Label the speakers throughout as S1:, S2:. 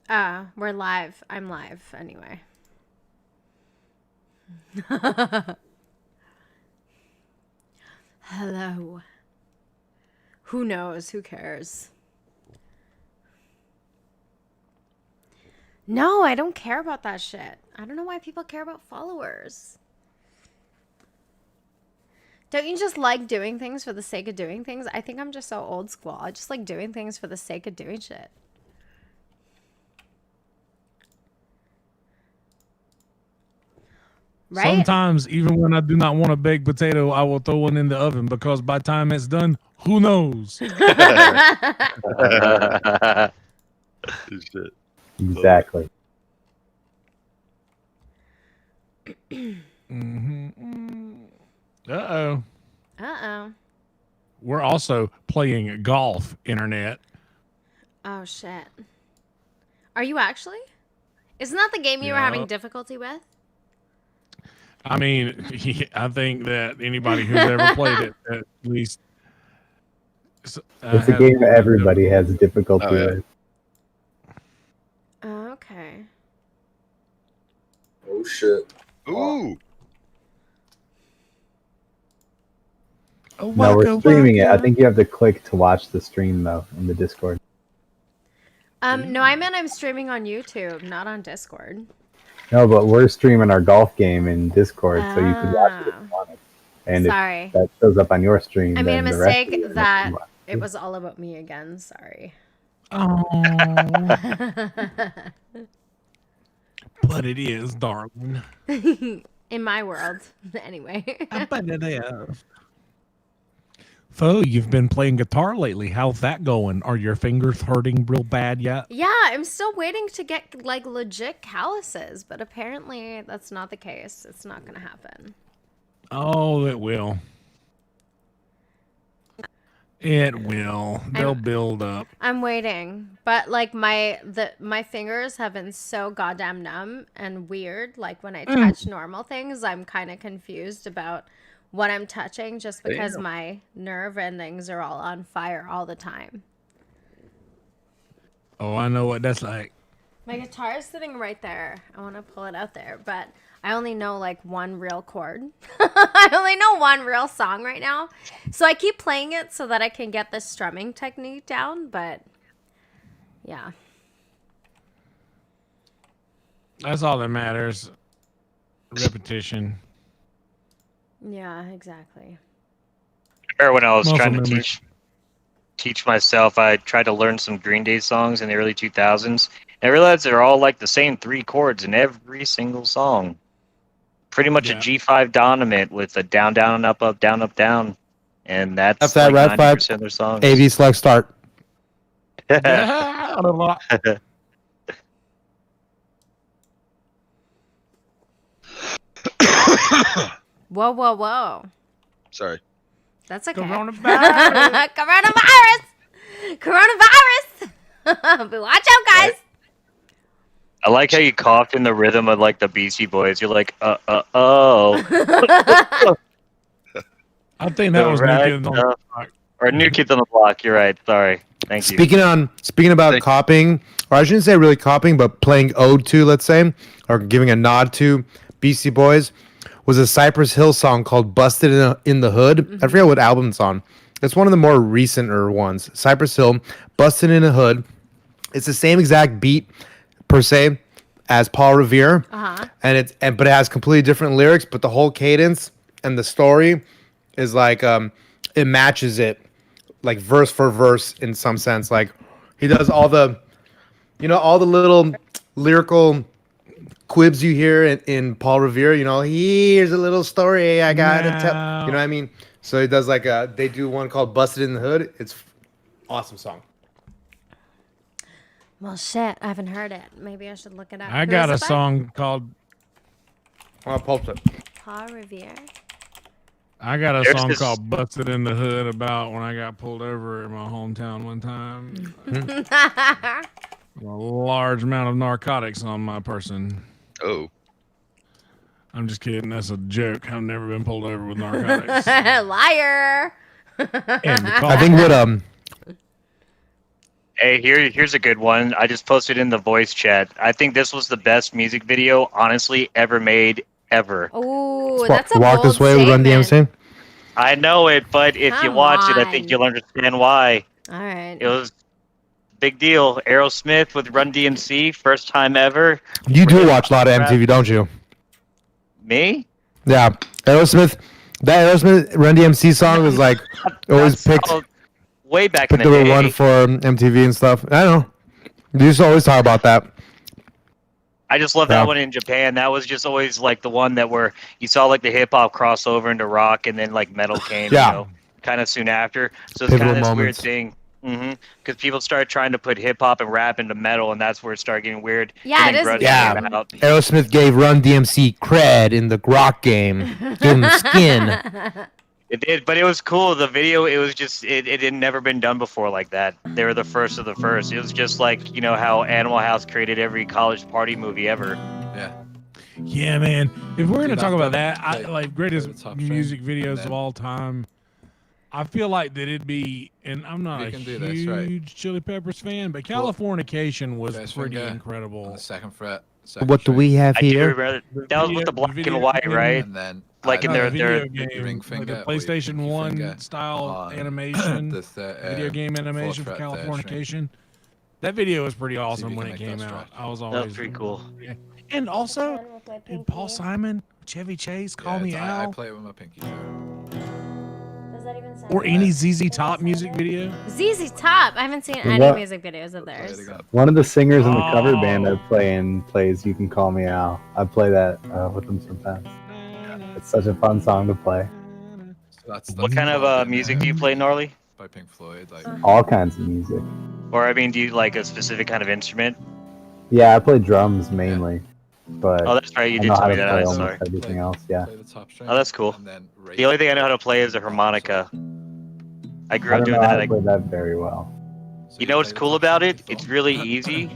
S1: We're live. I'm live anyway. Hello. Who knows? Who cares? No, I don't care about that shit. I don't know why people care about followers. Don't you just like doing things for the sake of doing things? I think I'm just so old school. I just like doing things for the sake of doing shit. Right?
S2: Sometimes, even when I do not want a baked potato, I will throw one in the oven because by the time it's done, who knows?
S3: Shit.
S4: Exactly.
S2: Uh-oh.
S1: Uh-oh.
S2: We're also playing golf, internet.
S1: Oh, shit. Are you actually? Isn't that the game you were having difficulty with?
S2: I mean, I think that anybody who's ever played it, at least...
S4: It's a game everybody has difficulty with.
S1: Okay.
S3: Oh, shit.
S5: Ooh.
S2: Oh,
S4: No, we're streaming it. I think you have to click to watch the stream, though, in the Discord.
S1: No, I meant I'm streaming on YouTube, not on Discord.
S4: No, but we're streaming our golf game in Discord, so you can watch it if you want it. And
S1: Sorry.
S4: if that shows up on your stream,
S1: I made a
S4: then the rest of
S1: mistake
S4: you
S1: that
S4: can watch
S1: it was all about me again. Sorry.
S2: Oh. But it is, darling.
S1: In my world, anyway.
S2: I bet it is. So, you've been playing guitar lately. How's that going? Are your fingers hurting real bad yet?
S1: Yeah, I'm still waiting to get like legit calluses, but apparently that's not the case. It's not going to happen.
S2: Oh, it will. It will. They'll build up.
S1: I'm waiting, but like my fingers have been so goddamn numb and weird. Like when I touch normal things, I'm kind of confused about what I'm touching just because my nerve endings are all on fire all the time.
S2: Oh, I know what that's like.
S1: My guitar is sitting right there. I want to pull it out there, but I only know like one real chord. I only know one real song right now. So I keep playing it so that I can get the strumming technique down, but yeah.
S2: That's all that matters. Repetition.
S1: Yeah, exactly.
S6: Or when I was
S2: Muscle
S6: trying to
S2: memory.
S6: teach myself, I tried to learn some Green Day songs in the early 2000s. And I realized they're all like the same 3 chords in every single song. Pretty much a G5 dominant with a down, down, up, up, down, up, down. And that's
S7: that
S6: like
S7: Red 5
S6: of their songs.
S7: AV select start.
S1: Whoa, whoa, whoa.
S5: Sorry.
S1: That's okay.
S2: Coronavirus.
S1: Coronavirus. But watch out, guys.
S6: I like how you coughed in the rhythm of like the Beastie Boys. You're like, oh.
S2: I think that was New Kids on the Block.
S6: Or New Kids on the Block. You're right. Sorry. Thank you.
S7: Speaking about copying, or I shouldn't say really copying, but playing ode to, let's say, or giving a nod to Beastie Boys, was a Cypress Hill song called "Busted in the Hood." I forget what album it's on. It's one of the more recenter ones. Cypress Hill, "Busted in the Hood." It's the same exact beat per se as Paul Revere, and but it has completely different lyrics. But the whole cadence and the story is like it matches it, like verse for verse in some sense. Like he does all the, all the little lyrical quibs you hear in Paul Revere. Here's a little story I gotta tell. You know what I mean? So he does like they do one called "Busted in the Hood." It's awesome song.
S1: Well, shit, I haven't heard it. Maybe I should look it up.
S2: I got a song called...
S7: I'll post it.
S1: Paul Revere.
S2: I got a song called "Busted in the Hood" about when I got pulled over in my hometown one time. A large amount of narcotics on my person.
S5: Oh.
S2: I'm just kidding. That's a joke. I've never been pulled over with narcotics.
S1: Liar.
S7: I think what
S6: Hey, here's a good one. I just posted in the voice chat. I think this was the best music video, honestly, ever made, ever.
S1: Oh, that's a
S7: Walk
S1: bold
S7: This Way with Run
S1: statement.
S7: DMC.
S6: I know it, but if you
S1: Come
S6: watch it, I think
S1: on.
S6: you'll understand why.
S1: All right.
S6: It was big deal. Aerosmith with Run DMC, first time ever.
S7: You do watch a lot of MTV, don't you?
S6: Me?
S7: Yeah, Aerosmith. That Aerosmith Run DMC song was like always
S6: That's
S7: picked.
S6: way back in
S7: Picked
S6: the
S7: number
S6: day.
S7: one for MTV and stuff. I don't know. You used to always talk about that.
S6: I just love that one in Japan. That was just always like the one that where you saw like the hip hop crossover into rock, and then like metal came,
S7: Yeah.
S6: you know, kind of soon after. So it's
S7: Pivotal
S6: kind of this weird
S7: moments.
S6: thing. Because people started trying to put hip hop and rap into metal, and that's where it started getting weird.
S1: Yeah,
S6: and
S1: it
S6: then
S1: is
S6: grunge
S7: Yeah.
S6: came out.
S7: Aerosmith gave Run DMC cred in the rock game. Gave him skin.
S6: It did, but it was cool. The video, it was just, it had never been done before like that. They were the first of the first. It was just like, you know, how Animal House created every college party movie ever.
S3: Yeah.
S2: Yeah, man. If we're gonna
S3: Dude,
S2: talk
S3: I
S2: about
S3: thought,
S2: that, I like greatest
S3: the top string,
S2: music
S3: and
S2: videos
S3: then-
S2: of all time. I feel like that it'd be, and I'm not
S3: We
S2: a
S3: can do this, right.
S2: huge Chili Peppers fan, but Californication was
S3: First
S2: pretty
S3: finger On
S2: incredible.
S3: the second fret.
S7: What do we have
S6: I do
S7: here?
S6: remember that was with the black and white, right?
S3: And then
S6: Like in
S2: No,
S6: their
S2: the video
S6: their
S2: game,
S3: ring
S2: like
S3: finger
S2: the
S3: or your
S2: PlayStation
S3: pinky
S2: 1
S3: finger
S2: style
S3: on
S2: animation,
S3: the
S2: video game animation for
S3: fourth fret, third string.
S2: Californication. That video was pretty awesome
S3: you
S2: when
S3: can
S2: it
S3: make
S2: came
S3: that
S2: out.
S3: stretch.
S2: I was
S6: That
S2: always
S6: was pretty cool.
S2: Yeah. And also, did Paul Simon, Chevy Chase, Call
S3: Yeah,
S2: Me
S3: I
S2: Al,
S3: play it with my pinky.
S1: Does that even sound
S2: or
S1: right?
S2: any ZZ Top music video.
S1: ZZ Top. I haven't seen any
S4: What?
S1: music videos of theirs.
S4: One of the singers in the cover band I
S2: Oh.
S4: play in plays "You Can Call Me Al." I play that with them sometimes. It's such a fun song to play.
S3: So that's
S6: What kind of music do you play, Gnarly?
S3: By Pink Floyd, like
S4: All kinds of music.
S6: Or I mean, do you like a specific kind of instrument?
S4: Yeah, I play drums mainly, but
S6: Oh, that's right. You
S4: I
S6: did
S4: know
S6: tell
S4: how
S6: me
S4: to
S6: that.
S4: play
S6: I'm
S4: almost
S6: sorry.
S4: everything else. Yeah.
S3: play the top string.
S6: Oh, that's cool.
S3: And then
S6: The only thing I know how to play is a harmonica. I grew
S4: I
S6: up
S4: don't
S6: doing
S4: know how
S6: that.
S4: to play that very well.
S6: You know what's cool about it? It's really easy.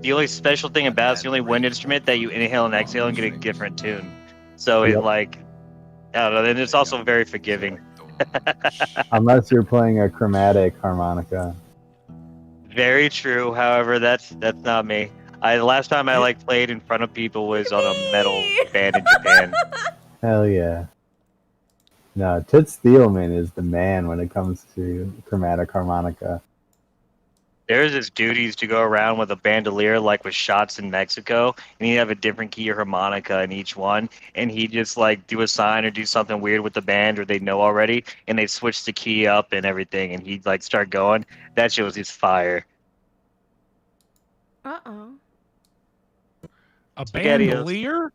S6: The only special thing about it's the only wind instrument that you inhale and exhale and get a different tune. So it
S4: Yep.
S6: like, I don't know. And it's also very forgiving.
S4: Unless you're playing a chromatic harmonica.
S6: Very true. However, that's not me. The last time I like played in front of people was on a metal band in Japan.
S4: Hell yeah. No, Toots Thielman is the man when it comes to chromatic harmonica.
S6: There's this dude who used to go around with a bandolier, like with shots in Mexico, and he'd have a different key of harmonica in each one, and he'd just like do a sign or do something weird with the band, or they know already, and they'd switch the key up and everything, and he'd like start going. That shit was just fire.
S1: Uh-oh.
S2: A
S6: Spaghettios.
S2: bandolier?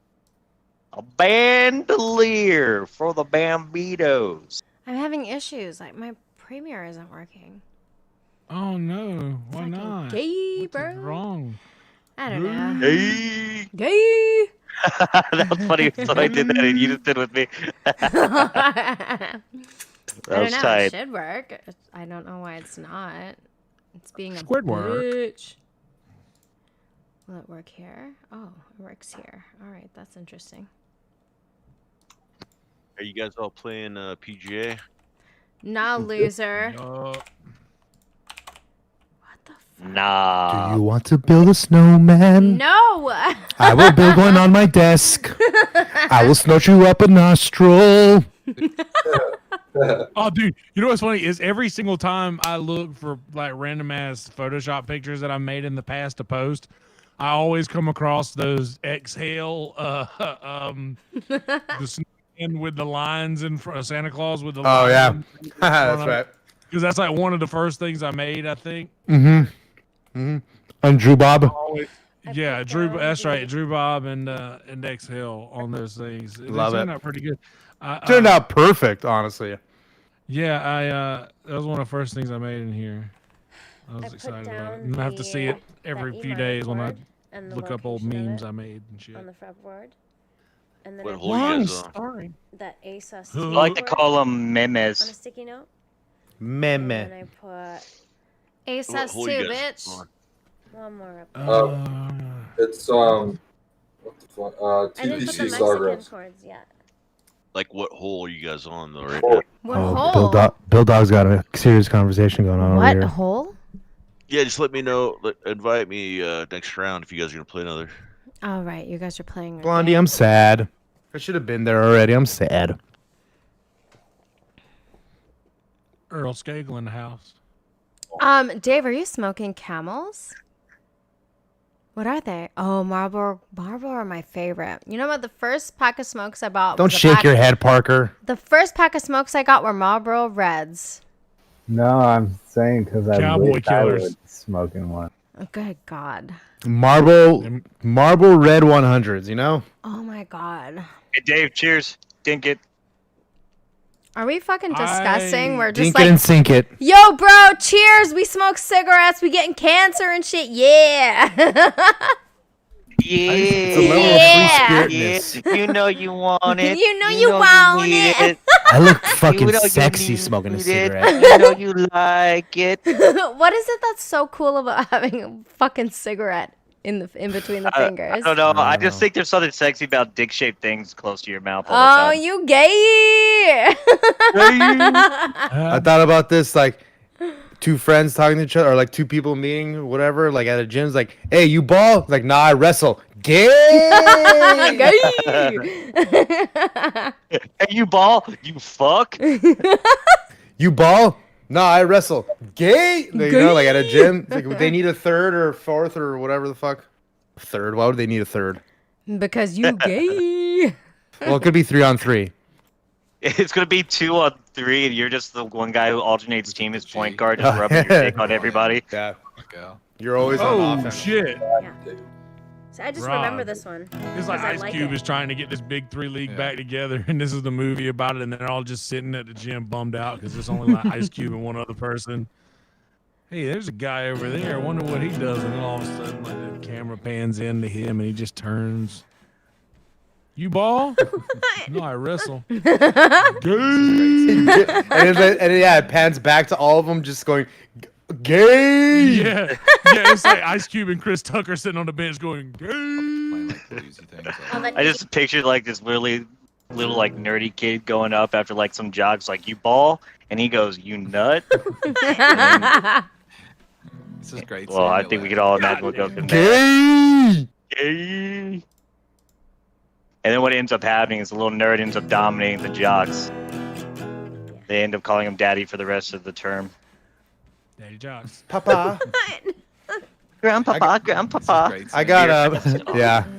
S6: A bandolier for the Bambitos.
S1: I'm having issues. Like my Premiere isn't working.
S2: Oh no! Why
S1: Fucking
S2: not?
S1: gay,
S2: What's
S1: bro.
S2: wrong?
S1: I don't know.
S6: Hey,
S1: Gay.
S6: that was funny. So I did that, and you just did with me.
S1: I
S6: That
S1: don't
S6: was
S1: know. It
S6: tight.
S1: should work. I don't know why it's not. It's being a
S2: Squidward.
S1: bitch. Will it work here? Oh, it works here. All right, that's interesting.
S5: Are you guys all playing PGA?
S1: Nah, loser.
S2: Yup.
S1: What the fuck?
S6: Nah.
S7: Do you want to build a snowman?
S1: No.
S7: I will build one on my desk. I will snort you up a nostril.
S2: Oh, dude, you know what's funny is every single time I look for like random ass Photoshop pictures that I made in the past to post, I always come across those exhale, the snowman with the lines in front of Santa Claus with the.
S7: Oh yeah,
S2: lines
S7: that's right.
S2: Because that's like one of the first things I made, I think.
S7: Mm-hmm. Mm-hmm. And Drew Bob.
S2: Always, yeah, Drew. That's right, Drew Bob and exhale on those things.
S7: Love
S2: They
S7: it.
S2: turned out pretty good.
S7: Turned out perfect, honestly.
S2: Yeah, that was one of the first things I made in here. I was
S1: put
S2: excited about it.
S1: down
S2: And I have to see it
S1: the
S2: every few
S1: email
S2: days when I
S1: board and the
S2: look up old
S1: location of
S2: memes
S1: it
S2: I made and shit.
S1: on the fretboard. And then
S5: What
S1: I
S5: hole you
S1: put
S5: guys on?
S2: Sorry.
S1: that ASUS
S2: I
S6: I like to
S1: keyboard
S6: call them
S1: on a
S6: memes.
S1: sticky note.
S7: Meme.
S1: And then I put
S5: What
S1: ASUS
S5: hole
S1: 2,
S5: you guys
S1: bitch.
S5: on?
S1: One more up.
S8: It's what the fuck?
S1: I didn't put the
S8: TPC
S1: Mexican
S8: Sawgrass.
S1: chords yet.
S5: Like what hole are you guys on though? Right
S8: Hole.
S1: What
S7: Oh,
S1: hole?
S7: Bill Dog's got a serious conversation going on
S1: What
S7: over here.
S1: hole?
S5: Yeah, just let me know. Invite me next round if you guys are gonna play another.
S1: All right, you guys are playing. a
S7: Blondie,
S1: game.
S7: I'm sad. I should have been there already. I'm sad.
S2: Earl Skagel in the house.
S1: Dave, are you smoking Camels? What are they? Oh, Marlboro. Marlboro are my favorite. You know what? The first pack of smokes I bought.
S7: Don't
S1: was a
S7: shake
S1: pack-
S7: your head, Parker.
S1: The first pack of smokes I got were Marlboro Reds.
S4: No, I'm saying because I
S2: Cowboy
S4: wish I
S2: killers.
S4: would smoking one.
S1: Oh, good God.
S7: Marble Red 100s, you know?
S1: Oh my God.
S6: Hey, Dave, cheers. Dink it.
S1: Are we fucking disgusting? We're just
S7: Dink
S1: like,
S7: it and sink it.
S1: yo, bro, cheers. We smoke cigarettes. We getting cancer and shit. Yeah.
S7: It's a
S6: Yeah.
S7: level
S1: Yeah.
S7: of free spiritness.
S6: You know you want it.
S1: You know you want
S6: need
S1: it.
S7: I look fucking
S6: You know you
S7: sexy
S6: need
S7: smoking a
S6: it.
S7: cigarette.
S6: You know you like it.
S1: What is it that's so cool about having a fucking cigarette in between the fingers?
S6: I don't know. I just
S7: know.
S6: think there's something sexy about dick-shaped things close to your mouth all
S1: Oh,
S6: the time.
S1: you gay.
S7: I thought about this like two friends talking to each other, or like two people meeting, whatever, like at a gym. It's like, hey, you ball? Like, nah, I wrestle. Gay.
S1: Gay.
S6: Hey, you ball? You fuck?
S7: You ball? Nah, I wrestle. Gay. You know, like at a gym. It's like they need a third or fourth or whatever the fuck. Third? Why would they need a third?
S1: Because you gay.
S7: Well, it could be 3-on-3.
S6: It's gonna be 2-on-3, and you're just the one guy who alternates team as point guard, just rubbing your dick on everybody.
S7: Yeah.
S3: Fuck yeah.
S7: You're always on
S2: Oh
S7: offense.
S2: shit!
S1: So I just
S2: Rob.
S1: remember this one.
S2: It's like
S1: 'cause I
S2: Ice
S1: like
S2: Cube
S1: it.
S2: is trying to get this big 3 league
S3: Yeah.
S2: back together, and this is the movie about it, and they're all just sitting at the gym bummed out because there's only like Ice Cube and one other person. Hey, there's a guy over there. I wonder what he does, and then all of a sudden, like the camera pans into him, and he just turns. You ball? No, I wrestle. Gay.
S7: and yeah, it pans back to all of them just going, gay.
S2: Yeah, yeah. It's like Ice Cube and Chris Tucker sitting on the bench going, gay.
S3: Playing like bluesy things. Like,
S6: I just pictured like this really little like nerdy kid going up after like some jogs, like, you ball, and he goes, you nut.
S3: this is great.
S6: Well, I
S3: seeing
S6: think
S3: it
S6: we could
S3: later.
S6: all imagine what goes from there.
S7: Gay.
S6: Gay. And then what ends up happening is the little nerd ends up dominating the jocks. They end up calling him daddy for the rest of the term.
S2: Daddy Jocks.
S7: Papa.
S6: Grandpapa,
S3: This is
S6: grandpapa,
S3: great
S7: I
S3: seeing
S7: got
S3: it.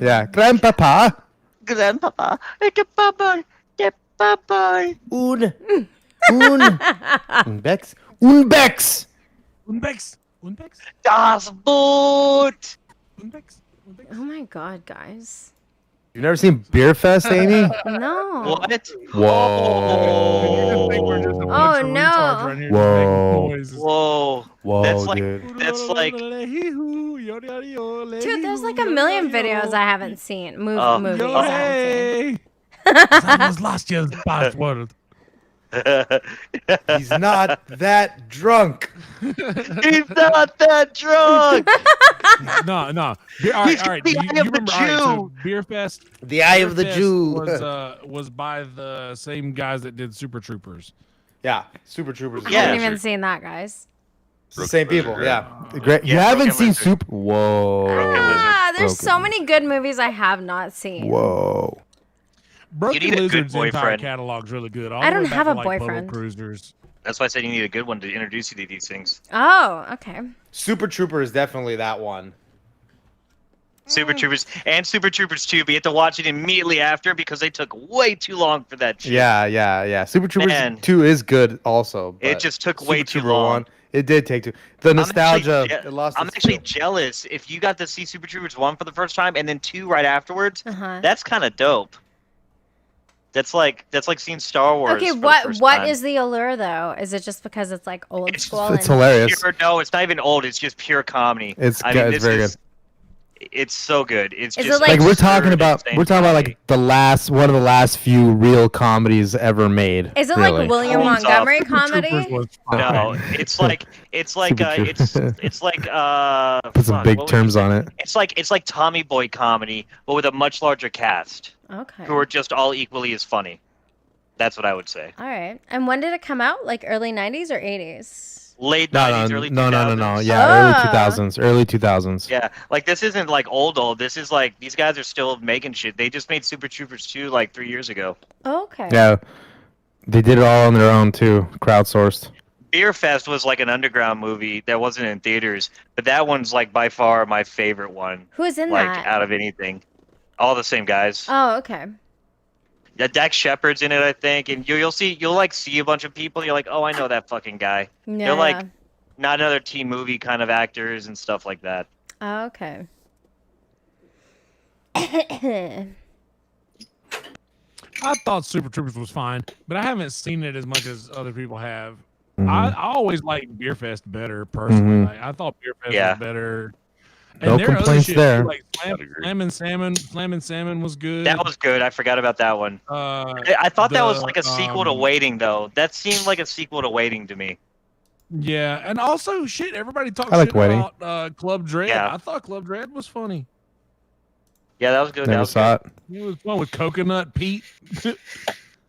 S7: yeah. Grandpapa.
S6: grandpapa, grandpapa, grandpapa.
S7: Unbex. Unbex.
S2: Unbex. Unbex.
S6: Das Boot.
S2: Unbex. Unbex.
S1: Oh my God, guys.
S7: You've never seen Beer Fest, Amy?
S1: No.
S6: What?
S7: Whoa.
S1: Oh, no.
S7: Whoa.
S6: Whoa.
S7: Whoa,
S6: That's like-
S7: dude.
S6: That's like-
S1: Dude, there's like a million videos I haven't seen.
S6: Oh.
S1: Movies
S2: Yo,
S1: I haven't seen.
S2: hey. That was last year's password.
S7: He's not that drunk.
S6: He's not that drunk.
S2: No. All right.
S6: the
S2: You
S6: eye of the
S2: remember? All right, so
S6: Jew.
S2: Beer Fest.
S7: The eye of the
S2: Beer Fest
S7: Jew.
S2: was by the same guys that did Super Troopers.
S7: Yeah, Super Troopers.
S1: I
S6: Yeah.
S1: haven't even seen that, guys.
S7: It's the same people. Yeah. Great. You
S6: Yeah,
S7: haven't
S6: Broken
S7: seen
S6: Lizard.
S7: Super. Whoa.
S1: Ah, there's so
S7: Broken.
S1: many good movies I have not seen.
S7: Whoa.
S2: Broken
S6: need a good
S2: Lizard's entire
S6: boyfriend.
S2: catalog's really good. All
S1: I
S2: the way
S1: don't
S2: back
S1: have
S2: to,
S1: a
S2: like, Bubba
S1: boyfriend.
S2: Cruisers.
S6: That's why I said you need a good one to introduce you to these things.
S1: Oh, okay.
S7: Super Trooper is definitely that one.
S6: Super Troopers and Super Troopers 2, but you have to watch it immediately after because they took way too long for that shit.
S7: Yeah. Super Troopers
S6: Man.
S7: 2 is good also.
S6: It
S7: but
S6: just took
S7: Super
S6: way too
S7: Trooper
S6: long.
S7: 1, it did take too. The nostalgia,
S6: actually
S7: it lost
S6: I'm
S7: its
S6: actually
S7: feel.
S6: jealous if you got to see Super Troopers 1 for the first time and then 2 right afterwards.
S1: Uh-huh.
S6: That's kind of dope. That's like seeing Star Wars.
S1: Okay,
S6: for the
S1: what
S6: first
S1: what
S6: time.
S1: is the allure though? Is it just because it's like old
S6: It's-
S1: school?
S7: It's
S1: and-
S7: hilarious.
S6: No, it's not even old. It's just pure comedy.
S7: It's
S6: I
S7: good,
S6: mean,
S7: it's
S6: this
S7: very
S6: is, It's so good. It's
S1: Is it
S6: just
S1: like-
S7: Like we're
S6: absurd,
S7: talking about
S6: insane
S7: like the last one of the last few real comedies ever made.
S1: Is it
S7: really.
S1: like William
S6: Holmes
S1: Montgomery
S6: off.
S2: Troopers
S1: comedy?
S2: was
S6: No,
S2: fine.
S6: it's like
S7: Super true.
S6: it's like
S7: Put some
S6: fuck,
S7: big
S6: what was
S7: terms on it.
S6: It's like Tommy Boy comedy, but with a much larger cast
S1: Okay.
S6: who are just all equally as funny. That's what I would say.
S1: All right. And when did it come out? Like early 90s or 80s?
S6: late 90s, early 2000s.
S7: No. Yeah, early 2000s. Early 2000s.
S6: Yeah, like this isn't like old. This is like these guys are still making shit. They just made Super Troopers 2 like 3 years ago.
S1: Okay.
S7: Yeah, they did it all on their own too, crowdsourced.
S6: Beer Fest was like an underground movie that wasn't in theaters, but that one's like by far my favorite one.
S1: Who's in
S6: like
S1: that?
S6: out of anything, all the same guys.
S1: Oh, okay.
S6: Yeah, Dax Shepard's in it, I think, and you'll see a bunch of people. You're like, oh, I know that fucking guy.
S1: Yeah.
S6: They're like not another teen movie kind of actors and stuff like that.
S1: Oh, okay.
S2: I thought Super Troopers was fine, but I haven't seen it as much as other people have.
S7: Mhm.
S2: I always liked Beer Fest better personally.
S7: Mhm.
S2: Like, I thought Beer Fest
S6: Yeah.
S2: was better.
S7: No
S2: their other
S7: complaints
S2: shit,
S7: there.
S2: Like Slam and Salmon was good.
S6: That was good. I forgot about that one. I thought that was like a sequel to Waiting, though. That seemed like a sequel to Waiting to me.
S2: Yeah, and also shit. Everybody talks
S7: I like
S2: shit
S7: Waiting.
S2: about Club Dread.
S6: Yeah.
S2: I thought Club Dread was funny.
S6: Yeah, that was good.
S7: Never
S6: that was
S7: saw
S6: good.
S7: it.
S2: It was fun with Coconut Pete.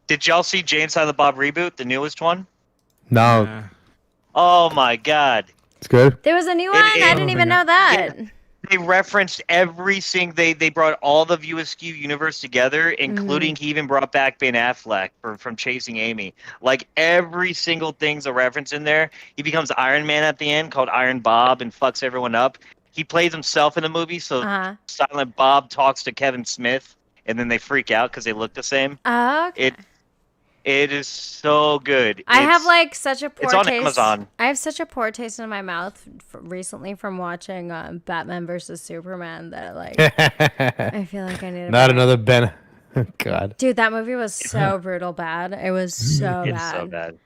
S6: Did y'all see Jane Silent Bob reboot, the newest one?
S7: No,
S2: Nah.
S6: Oh my god.
S7: it's good.
S1: There was a new one? I didn't even know that.
S6: They referenced every single. They brought all the View Askew universe together, including he even brought back Ben Affleck from Chasing Amy. Like every single thing's a reference in there. He becomes Iron Man at the end, called Iron Bob, and fucks everyone up. He plays himself in the movie, so Silent Bob talks to Kevin Smith, and then they freak out because they look the same.
S1: Oh, okay.
S6: It is so good.
S1: I have like such a poor
S6: It's on
S1: taste.
S6: Amazon.
S1: I have such a poor taste in my mouth recently from watching Batman versus Superman that like I feel like I need to
S7: Not another Ben. God.
S1: Dude, that movie was so brutal bad. It was so
S6: It's
S1: bad.
S6: so bad.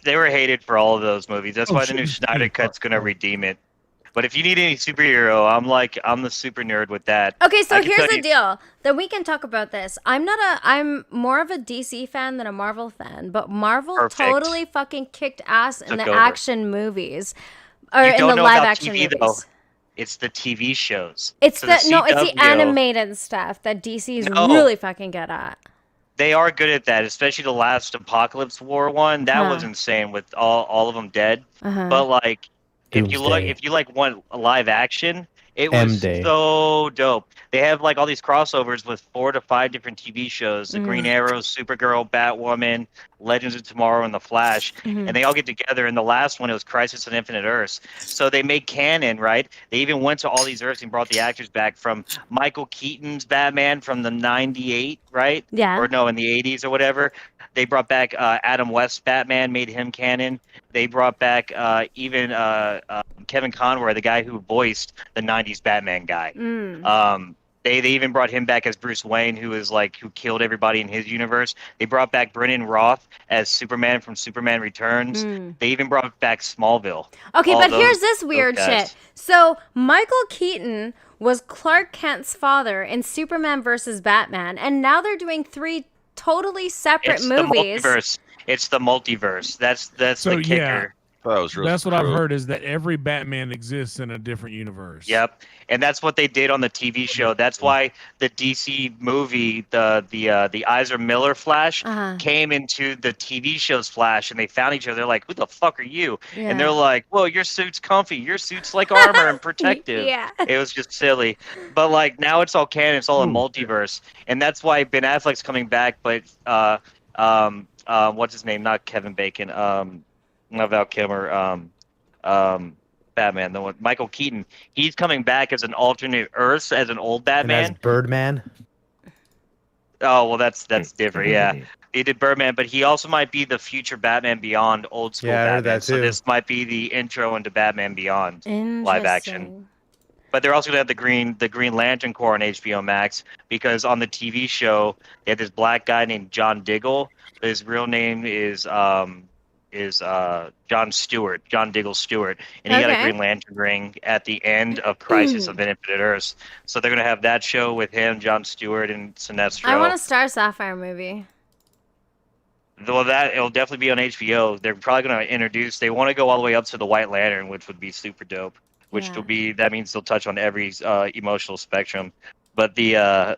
S6: They were hated for all of those movies. That's why the new Snyder Cut's gonna redeem it. But if you need any superhero, I'm the super nerd with that.
S1: Okay, so here's the deal. That we can talk about this. I'm more of a DC fan than a Marvel fan, but Marvel totally fucking kicked ass in the action movies. Or in the live action movies. Though.
S6: It's the TV shows.
S1: It's it's the animated stuff that DC is really fucking good at.
S6: They are good at that, especially the last Apocalypse War one. That was insane with all of them dead. But like if you want live action, it was so dope. They have like all these crossovers with 4 to 5 different TV shows: the Green Arrow, Supergirl, Batwoman, Legends of Tomorrow, and the Flash. And they all get together. And the last one, it was Crisis on Infinite Earths. So they made canon, right? They even went to all these Earths and brought the actors back, from Michael Keaton's Batman from the '98, right?
S1: Yeah.
S6: Or no, in the '80s or whatever. They brought back Adam West's Batman, made him canon. They brought back even Kevin Conroy, the guy who voiced the '90s Batman guy. They even brought him back as Bruce Wayne, who killed everybody in his universe. They brought back Brennan Roth as Superman from Superman Returns. They even brought back Smallville.
S1: Okay, but here's this weird shit. So Michael Keaton was Clark Kent's father in Superman versus Batman, and now they're doing 3 totally separate movies.
S6: It's the multiverse. That's the kicker.
S2: Yeah.
S5: That's
S2: what I've heard, is that every Batman exists in a different universe.
S6: Yep, and that's what they did on the TV show. That's why the DC movie, the Ezra Miller Flash, came into the TV show's Flash, and they found each other. They're like, "Who the fuck are you?" Yeah. And they're like, "Well, your suit's comfy. Your suit's like armor and protective."
S1: Yeah.
S6: It was just silly, but like now it's all canon. It's all a multiverse, and that's why Ben Affleck's coming back. But what's his name? Not Kevin Bacon. Not Val Kilmer, Batman, the one, Michael Keaton. He's coming back as an alternate Earth, as an old Batman.
S7: And as Birdman.
S6: Oh well, that's different. Yeah, he did Birdman, but he also might be the future Batman Beyond, old school Batman. I heard that too. So this might be the intro into Batman Beyond live action. But they're also gonna have the Green Lantern Corps on HBO Max, because on the TV show they had this black guy named John Diggle. His real name is John Diggle Stewart, and he got a Green Lantern ring at the end of Crisis of Infinite Earths. So they're gonna have that show with him, John Stewart, and Sinestro.
S1: I want a Star Sapphire movie.
S6: Well, it'll definitely be on HBO. They're probably gonna introduce. They want to go all the way up to the White Lantern, which would be super dope. That means they'll touch on every emotional spectrum. But the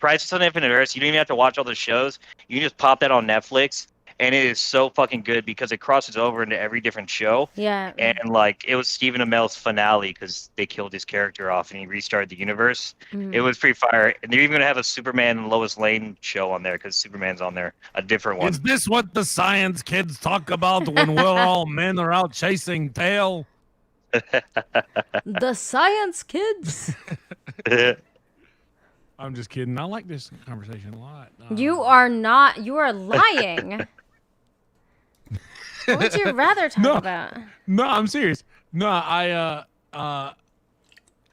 S6: Crisis on Infinite Earths, you don't even have to watch all the shows. You can just pop that on Netflix. and it is so fucking good because it crosses over into every different show.
S1: Yeah.
S6: And like it was Stephen Amell's finale because they killed his character off and he restarted the universe. It was pretty fire. And they're even gonna have a Superman and Lois Lane show on there because Superman's on there, a different one.
S2: Is this what the science kids talk about when we're all men are out chasing tail?
S1: The science kids.
S2: I'm just kidding. I like this conversation a lot.
S1: You are not. You are lying. What would you rather talk about?
S2: No, I'm serious. No, I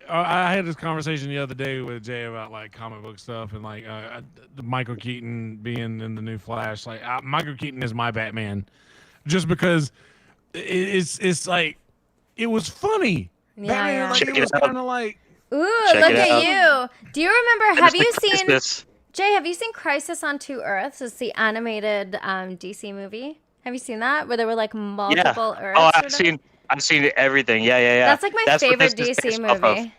S2: had this conversation the other day with Jay about like comic book stuff and like Michael Keaton being in the new Flash. Like Michael Keaton is my Batman, just because it's like it was funny.
S1: Yeah,
S2: Batman,
S1: yeah.
S2: like, it was kind of like.
S1: Ooh,
S6: Check
S1: look
S6: it
S1: at
S6: out.
S1: you. Do you remember? Have you seen
S6: Crisis.
S1: Jay? Have you seen Crisis on Two Earths? It's the animated DC movie. Have you seen that where there were like multiple Earths?
S6: Oh,
S1: or
S6: I've seen everything. Yeah.
S1: That's like my
S6: That's what
S1: favorite
S6: this is
S1: DC
S6: based off of.
S1: movie.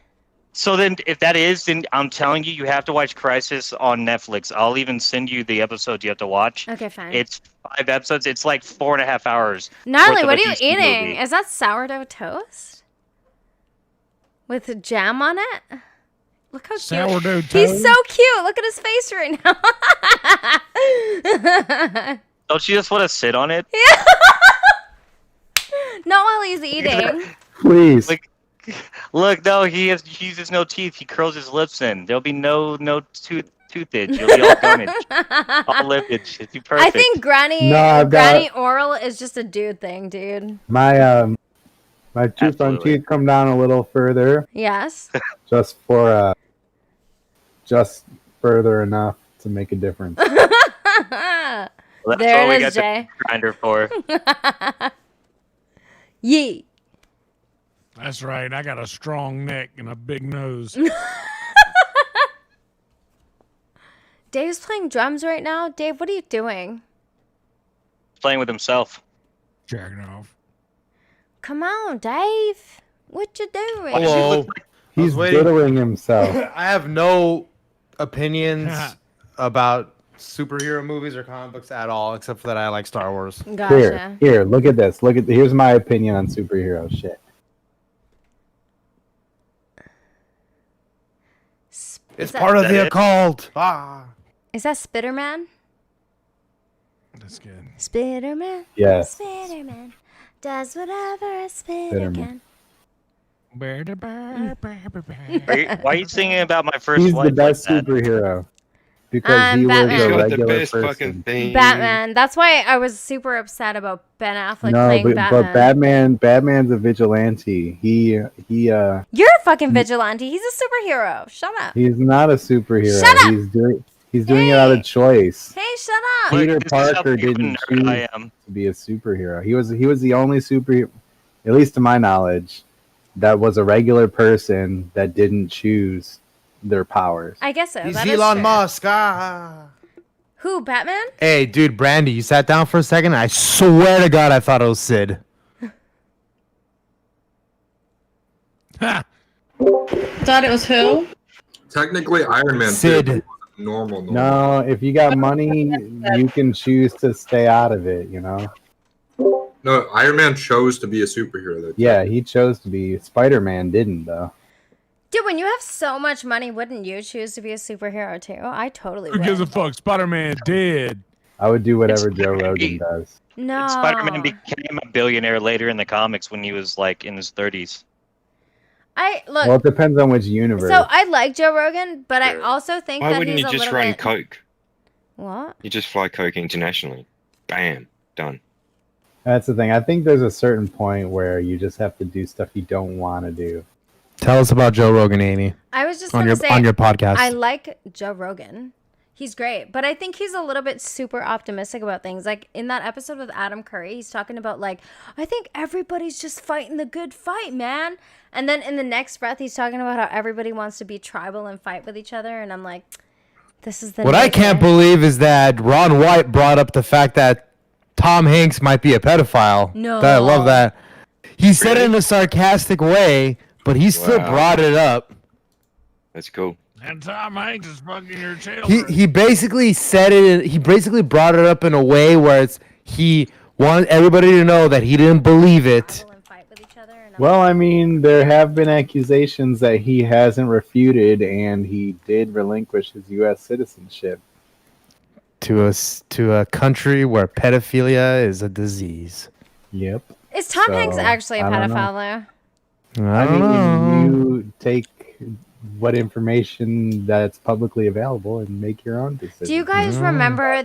S6: So then, if that is, then I'm telling you, you have to watch Crisis on Netflix. I'll even send you the episodes you have to watch.
S1: Okay, fine.
S6: It's 5 episodes. It's like 4.5 hours.
S1: Gnarly,
S6: worth of
S1: what
S6: a
S1: are you
S6: DC
S1: eating?
S6: movie.
S1: Is that sourdough toast with jam on it? Look how cute.
S2: Sourdough
S1: He's
S2: toast?
S1: so cute. Look at his face right now.
S6: Don't you just want to sit on it?
S1: Not while he's eating.
S4: Please.
S6: Like, look, no, he uses no teeth. He curls his lips in. There'll be no toothage. You'll be all gummage, all lippage. It's perfect.
S1: I think Granny
S4: No, I've
S1: Granny
S4: got-
S1: oral is just a dude thing, dude.
S4: My two front
S6: Absolutely.
S4: teeth come down a little further,
S1: Yes.
S4: just further enough to make a difference.
S6: Well, that's
S1: There
S6: all we
S1: it
S6: got
S1: is,
S6: the
S1: Jay.
S6: grinder for.
S1: Yee.
S2: That's right. I got a strong neck and a big nose.
S1: Dave's playing drums right now. Dave, what are you doing?
S6: Playing with himself.
S2: Jacking off.
S1: Come on, Dave. What you doing?
S7: Hello.
S4: He's
S7: waiting.
S4: diddling himself.
S7: I have no opinions about superhero movies or comic books at all, except for that I like Star Wars.
S1: Gotcha.
S4: Here, look at this. Here's my opinion on superhero shit.
S7: It's
S1: that-
S7: part of
S6: Is
S7: the
S6: that it?
S7: occult. Ah.
S1: Is that Spiderman?
S2: That's good.
S1: Spiderman.
S4: Yes.
S1: Spiderman does whatever a spider
S4: Spiderman.
S1: can.
S6: Why are you singing about my first
S4: He's
S6: wife
S4: the best
S6: like that?
S4: superhero because he was
S1: Batman.
S4: a
S1: He's got
S9: the
S4: regular
S9: best fucking
S4: person.
S9: thing.
S1: Batman. That's why I was super upset about Ben Affleck
S4: No,
S1: playing
S4: but Batman's a vigilante.
S1: You're a fucking vigilante. He's a superhero. Shut up.
S4: He's not a superhero.
S1: Shut up!
S4: He's doing it out of choice.
S1: Hey, shut up.
S6: Look,
S4: Peter
S6: this is how
S4: Parker
S6: big of a
S4: didn't
S6: nerd
S4: choose
S6: I am.
S4: to be a superhero. He was the only superhero, at least to my knowledge, that was a regular person that didn't choose their powers.
S1: I guess so.
S7: He's
S1: That is
S7: Elon
S1: fair.
S7: Musk. Ah.
S1: Who, Batman?
S7: Hey, dude, Brandy, you sat down for a second. I swear to God, I thought it was Sid.
S2: Ha!
S10: Thought it was who?
S8: Technically, Iron Man
S7: Sid.
S8: too, but normal.
S4: No, if you got money, you can choose to stay out of it, you know?
S8: No, Iron Man chose to be a superhero. Though.
S4: Yeah, he chose to be. Spider-Man didn't, though.
S1: Dude, when you have so much money, wouldn't you choose to be a superhero too? I totally
S2: Who
S1: would.
S2: gives a fuck? Spider-Man dead.
S4: I would do whatever
S6: It's
S4: Joe
S6: very-
S4: Rogan does.
S1: No.
S6: Spider-Man became a billionaire later in the comics when he was like in his 30s.
S1: Look.
S4: Well, it depends on which universe.
S1: So I like Joe Rogan, but I also think
S9: Why
S1: that
S9: wouldn't
S1: he's
S9: you
S1: a
S9: just
S1: little
S9: run
S1: bit.
S9: coke?
S1: What?
S9: You just fly coke internationally. Bam, done.
S4: That's the thing. I think there's a certain point where you just have to do stuff you don't want to do.
S7: Tell us about Joe Rogan, Amy,
S1: I was just
S7: on
S1: gonna
S7: your
S1: say
S7: on your podcast.
S1: I like Joe Rogan. He's great, but I think he's a little bit super optimistic about things. Like in that episode with Adam Curry, he's talking about like, I think everybody's just fighting the good fight, man. And then in the next breath, he's talking about how everybody wants to be tribal and fight with each other. And I'm like, this is the
S7: What I can't
S1: nightmare.
S7: believe is that Ron White brought up the fact that Tom Hanks might be a pedophile.
S1: No.
S7: I love that. He said it in a sarcastic way, but he still
S9: Wow.
S7: brought it up.
S9: That's cool.
S2: And Tom Hanks is fucking your children.
S7: He basically said it. He basically brought it up in a way where he wanted everybody to know that he didn't believe it.
S4: Well, I mean, there have been accusations that he hasn't refuted, and he did relinquish his U.S. citizenship
S7: To a country where pedophilia is a disease.
S4: Yep.
S1: Is Tom Hanks
S4: So,
S1: actually a
S4: I don't know.
S1: pedophile though?
S7: I don't know.
S4: You take what information that's publicly available and make your own decision.
S1: Do you guys remember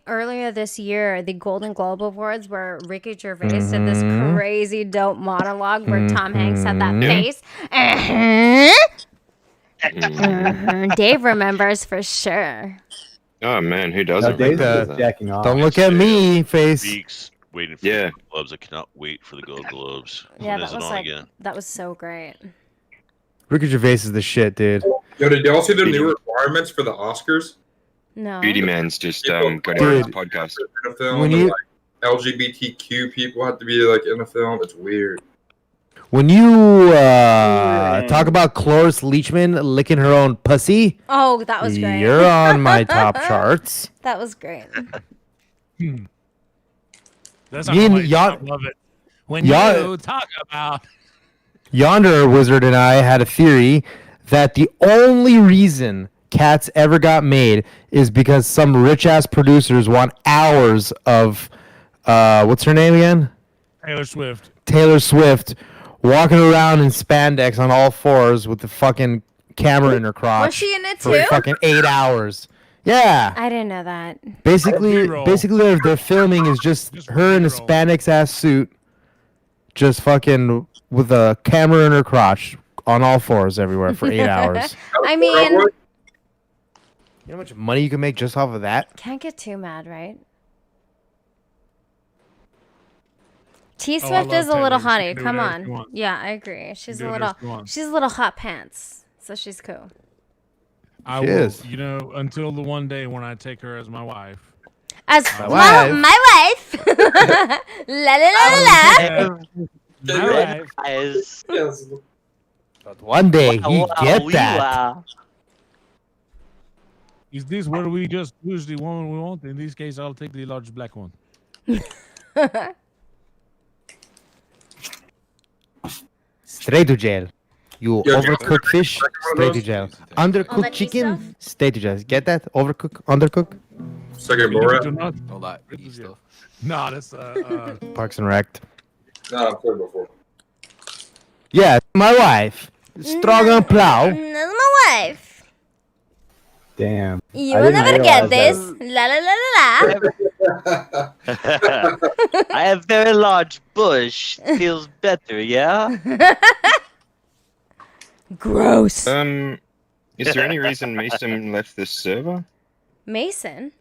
S1: earlier this year, the Golden Globe Awards where Ricky Gervais did this crazy dope monologue where Tom Hanks had that face? Dave remembers for sure.
S9: Oh man, who doesn't?
S4: Dave's
S9: remember
S4: just
S9: that?
S4: jacking off.
S7: Don't look at me, face.
S5: Weeks waiting for
S9: Yeah.
S5: the Gold Globes. I cannot wait for the Gold Globes.
S1: Yeah,
S5: When is
S1: that
S5: it
S1: was
S5: on again?
S1: that was so great.
S7: Ricky Gervais is the shit, dude.
S8: Yo, did y'all see the new requirements for the Oscars?
S1: No.
S9: Beauty Man's just got
S8: Dude.
S9: on his podcast.
S8: In a film,
S7: When
S8: and,
S7: you-
S8: like, LGBTQ people have to be like in a film. It's weird.
S7: When you talk about Cloris Leachman licking her own pussy,
S1: Oh, that was great.
S7: you're on my top charts.
S1: That was great.
S2: That's
S7: Me and
S2: I love it. When
S7: Y'all-
S2: you talk about
S7: Yonder Wizard and I had a theory that the only reason Cats ever got made is because some rich ass producers want hours of what's her name again?
S2: Taylor Swift.
S7: Taylor Swift walking around in spandex on all fours with the fucking camera in her crotch.
S1: Was she in it
S7: for
S1: too?
S7: fucking 8 hours. Yeah.
S1: I didn't know that.
S7: Basically,
S2: B-roll.
S7: their filming is just her in a
S2: B-roll.
S7: spandex ass suit, just fucking with a camera in her crotch on all fours everywhere for 8 hours.
S1: I mean,
S7: You know how much money you can make just off of that?
S1: can't get too mad, right? T
S2: I
S1: Swift
S2: love
S1: is a little
S2: Taylor. She
S1: hottie.
S2: can do
S1: Come
S2: whatever she
S1: on.
S2: wants.
S1: Yeah, I agree. She's
S2: do
S1: a
S2: whatever
S1: little.
S2: she wants.
S1: She's a little hot pants. So she's cool.
S2: I
S7: She
S2: will,
S7: is.
S2: you know, until the one day when I take her as my wife.
S1: As
S7: My
S1: well,
S7: wife.
S1: my wife. La la la la la.
S2: My wife.
S3: Guys.
S8: Yes.
S7: But one day he get that.
S2: Is this what we just choose the one we want? In this case, I'll take the large black one.
S7: Straight to jail. You
S8: Yeah,
S7: overcook fish, straight to jail. Undercooked
S1: that
S7: chicken,
S1: stuff?
S7: straight to jail. Get that? Overcook, undercook.
S8: Second
S2: Do
S8: Borat.
S2: not-
S3: All that E stuff.
S2: No, that's
S7: Parks and Rec.
S8: No, I've said before.
S7: Yeah, my wife. Strong on plow.
S1: That's my wife.
S4: Damn.
S1: You
S4: I
S1: will
S4: didn't
S1: never get this.
S4: realize
S1: La la la la la.
S6: I have very large bush. Feels better, yeah?
S1: Gross.
S9: Is there any reason Mason left this server?
S1: Mason.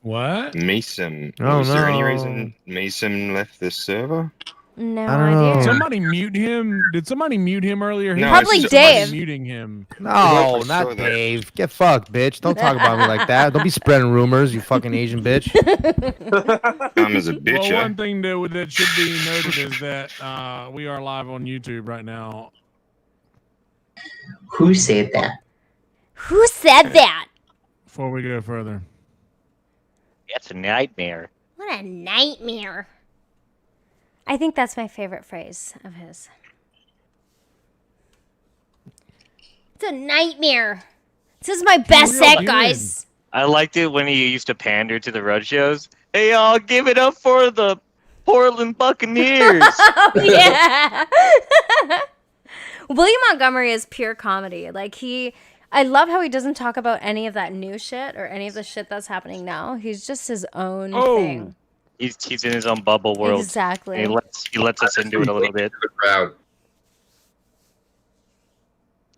S2: what?
S9: Mason.
S7: Oh,
S9: Was there any
S7: no.
S9: reason Mason left this server?
S1: No
S7: I don't know.
S1: idea.
S2: Somebody mute him. Did somebody mute him earlier?
S9: No,
S1: Probably
S9: it's just-
S1: Dave.
S2: Muting him.
S7: No,
S9: I saw
S7: not
S9: that.
S7: Dave. Get fucked, bitch. Don't talk about me like that. Don't be spreading rumors, you fucking Asian bitch.
S9: I'm as a bitch,
S2: Well,
S9: yeah.
S2: one thing that should be noted is that we are live on YouTube right now.
S11: Who said that?
S1: Who said that?
S2: Before we go further,
S6: That's a nightmare.
S1: What a nightmare. I think that's my favorite phrase of his. It's a nightmare. This is my best
S2: real
S1: set,
S2: good.
S1: guys.
S6: I liked it when he used to pander to the road shows. Hey, y'all, give it up for the Portland Buccaneers.
S1: Oh, yeah. William Montgomery is pure comedy. I love how he doesn't talk about any of that new shit or any of the shit that's happening now. He's just his own thing.
S6: He's in his own bubble world.
S1: Exactly.
S6: And he lets us into it a little bit.
S8: The crowd.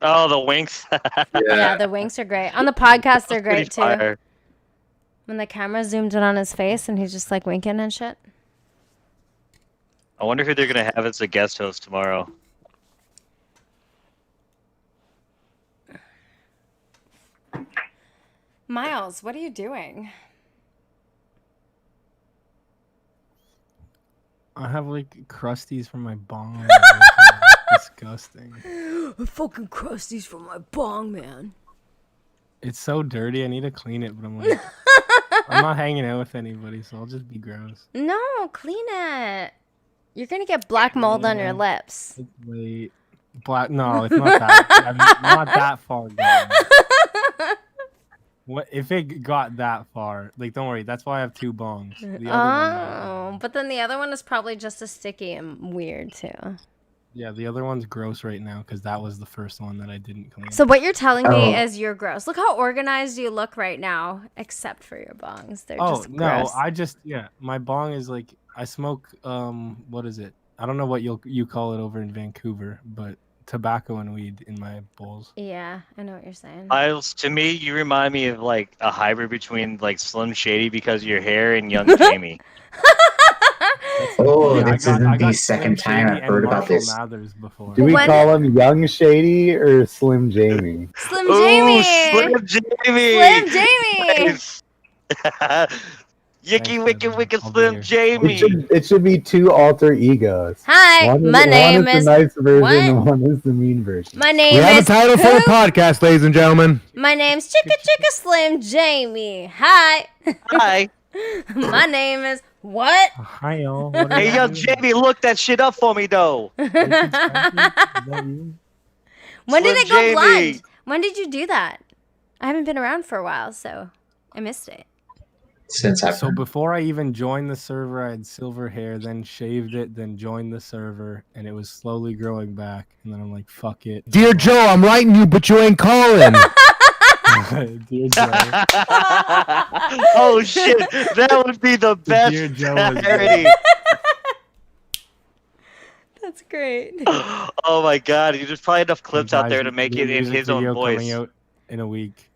S6: Oh, the winks.
S1: Yeah, the winks are great. On the podcast, they're great too.
S6: Fire.
S1: When the camera zoomed in on his face and he's just like winking and shit.
S6: I wonder who they're gonna have as a guest host tomorrow.
S1: Miles, what are you doing?
S12: I have like crusties from my bong. Disgusting.
S1: Fucking crusties from my bong, man.
S12: It's so dirty. I need to clean it, but I'm like, I'm not hanging out with anybody, so I'll just be gross.
S1: No, clean it. You're gonna get black mold on your lips.
S12: It's late. Black? No, it's not that. I'm not that far down. What if it got that far? Like, don't worry. That's why I have 2 bongs. The other one,
S1: but then the other one is probably just as sticky and weird too.
S12: yeah, the other one's gross right now because that was the first one that I didn't clean.
S1: So what you're telling me is you're gross. Look how organized you look right now, except for your bongs. They're just gross.
S12: No, my bong is like I smoke. What is it? I don't know what you call it over in Vancouver, but tobacco and weed in my bowls.
S1: Yeah, I know what you're saying.
S6: Miles, to me, you remind me of like a hybrid between like Slim Shady because of your hair and Young Jamie.
S11: Oh, this isn't the second time I've heard about this.
S4: Do we call him Young Shady or Slim Jamie?
S1: Slim Jamie!
S6: Slim Jamie!
S1: Slim Jamie!
S6: Yicky wicked Slim Jamie!
S4: It should be 2 alter egos.
S1: Hi, my name is...
S4: One is the nice version
S1: What?
S4: and one is the mean version.
S1: My name
S7: We have a
S1: is...
S7: title for the podcast, ladies and gentlemen.
S1: My name's Chicka Slim Jamie. Hi.
S6: Hi.
S1: My name is... What?
S12: Hi, y'all.
S6: Hey, Young Jamie, look that shit up for me, though.
S1: When did it go blind? When did you do that? I haven't been around for a while, so I missed it.
S12: So before I even joined the server, I had silver hair, then shaved it, then joined the server, and it was slowly growing back. And then I'm like, fuck it.
S7: Dear Joe, I'm writing you, but you ain't calling.
S12: Dear Joe.
S6: Oh shit, that would be the best
S12: Dear Joe
S6: parody.
S1: That's great.
S6: Oh my god, there's probably enough clips out
S12: Guys,
S6: there to make it in
S12: music
S6: his own
S12: video
S6: voice.
S12: coming out in a week.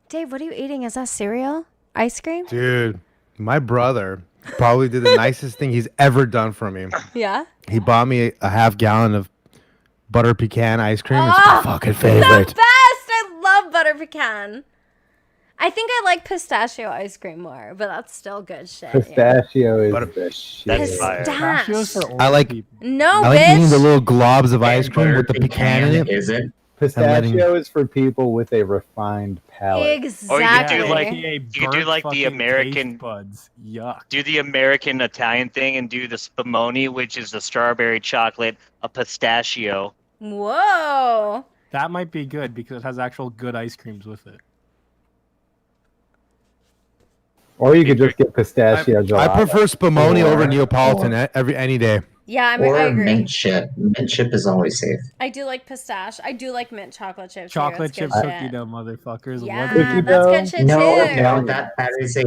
S1: Dave, what are you eating? Is that cereal? Ice cream?
S7: Dude, my brother probably did the nicest thing he's ever done for me.
S1: Yeah?
S7: He bought me a half gallon of butter pecan ice cream. It's
S1: Oh,
S7: my fucking favorite.
S1: The best! I love butter pecan. I think I like pistachio ice cream more, but that's still good shit.
S4: Pistachio is the shit.
S1: Pistache.
S7: I like
S1: No,
S7: I like
S1: bitch.
S7: eating the little globs of ice cream with the pecan in it.
S11: Is it?
S4: Pistachio is for people with a refined palate.
S1: Exactly.
S6: Or you could do like
S12: AKA
S6: you could do
S12: burnt
S6: like the
S12: fucking
S6: American
S12: taste buds. Yuck.
S6: do the American Italian thing and do the spumoni, which is the strawberry chocolate, a pistachio.
S1: Whoa.
S12: That might be good because it has actual good ice creams with it.
S4: Or you could just get pistachio gelato.
S7: I prefer spumoni over Neapolitan any day.
S1: Yeah, I
S11: Or
S1: agree.
S11: mint chip. Mint chip is always safe.
S1: I do like pistache. I do like mint chocolate chips.
S12: Chocolate
S1: too.
S12: chip
S1: That's good
S12: cookie
S1: shit.
S12: dough, motherfuckers.
S1: Yeah,
S4: Cookie
S1: that's
S4: dough?
S1: good shit
S11: No,
S1: too.
S11: no, that is a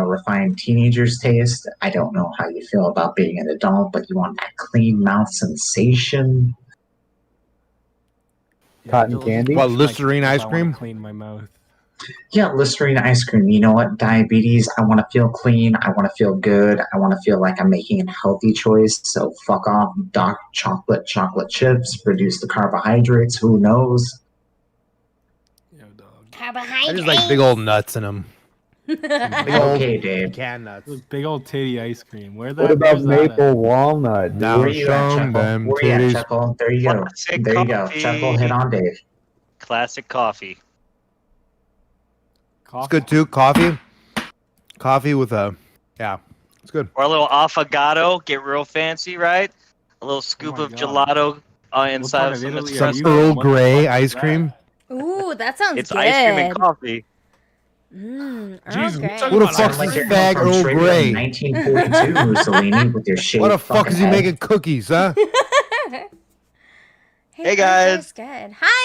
S11: refined teenager's taste. I don't know how you feel about being an adult, but you want that clean mouth sensation.
S4: Cotton candy?
S7: What, Listerine ice cream?
S12: Clean my mouth.
S11: Yeah, Listerine ice cream. You know what? Diabetes. I want to feel clean. I want to feel good. I want to feel like I'm making a healthy choice. So fuck off, dark chocolate chips. Produce the carbohydrates. Who knows?
S12: Yo, dog.
S7: I
S1: Carbohydrates.
S7: just like big old nuts in them. Big old
S11: Okay, Dave.
S7: pecan nuts.
S12: Those big old titty ice cream. Where
S4: What about
S12: where's that at?
S4: maple walnut? dude?
S7: Now
S11: Where you at,
S7: show
S11: Chuckle?
S7: them
S11: Where you at,
S7: titties.
S11: Chuckle? There you go.
S6: Classic
S11: There you go.
S6: coffee.
S11: Chuckle, hit on Dave.
S6: Classic coffee.
S12: Coffee?
S7: It's good too. Coffee with a, yeah, it's good.
S6: Or a little affogato, get real fancy, right? A little scoop
S12: my
S6: of
S12: God.
S6: gelato inside
S12: part
S6: of
S12: of
S6: some
S12: Italy are
S7: Some
S12: you
S6: espresso.
S7: Earl
S12: What the
S7: Grey
S12: fuck is
S7: ice
S12: that?
S7: cream.
S1: Ooh, that sounds
S6: It's
S1: good.
S6: ice cream and coffee.
S1: Earl
S2: Jesus,
S1: Grey.
S2: we're talking
S7: Who the
S2: about
S7: fuck's
S11: Sounds like
S7: this
S11: you're
S7: fag
S11: from
S7: Earl
S11: straight
S7: Grey?
S11: from 1942, Mussolini, with your shaved
S7: What the fuck
S11: fucking
S7: is he
S11: head.
S7: making cookies, huh?
S6: Hey, guys.
S1: Earl Grey's good. Hi.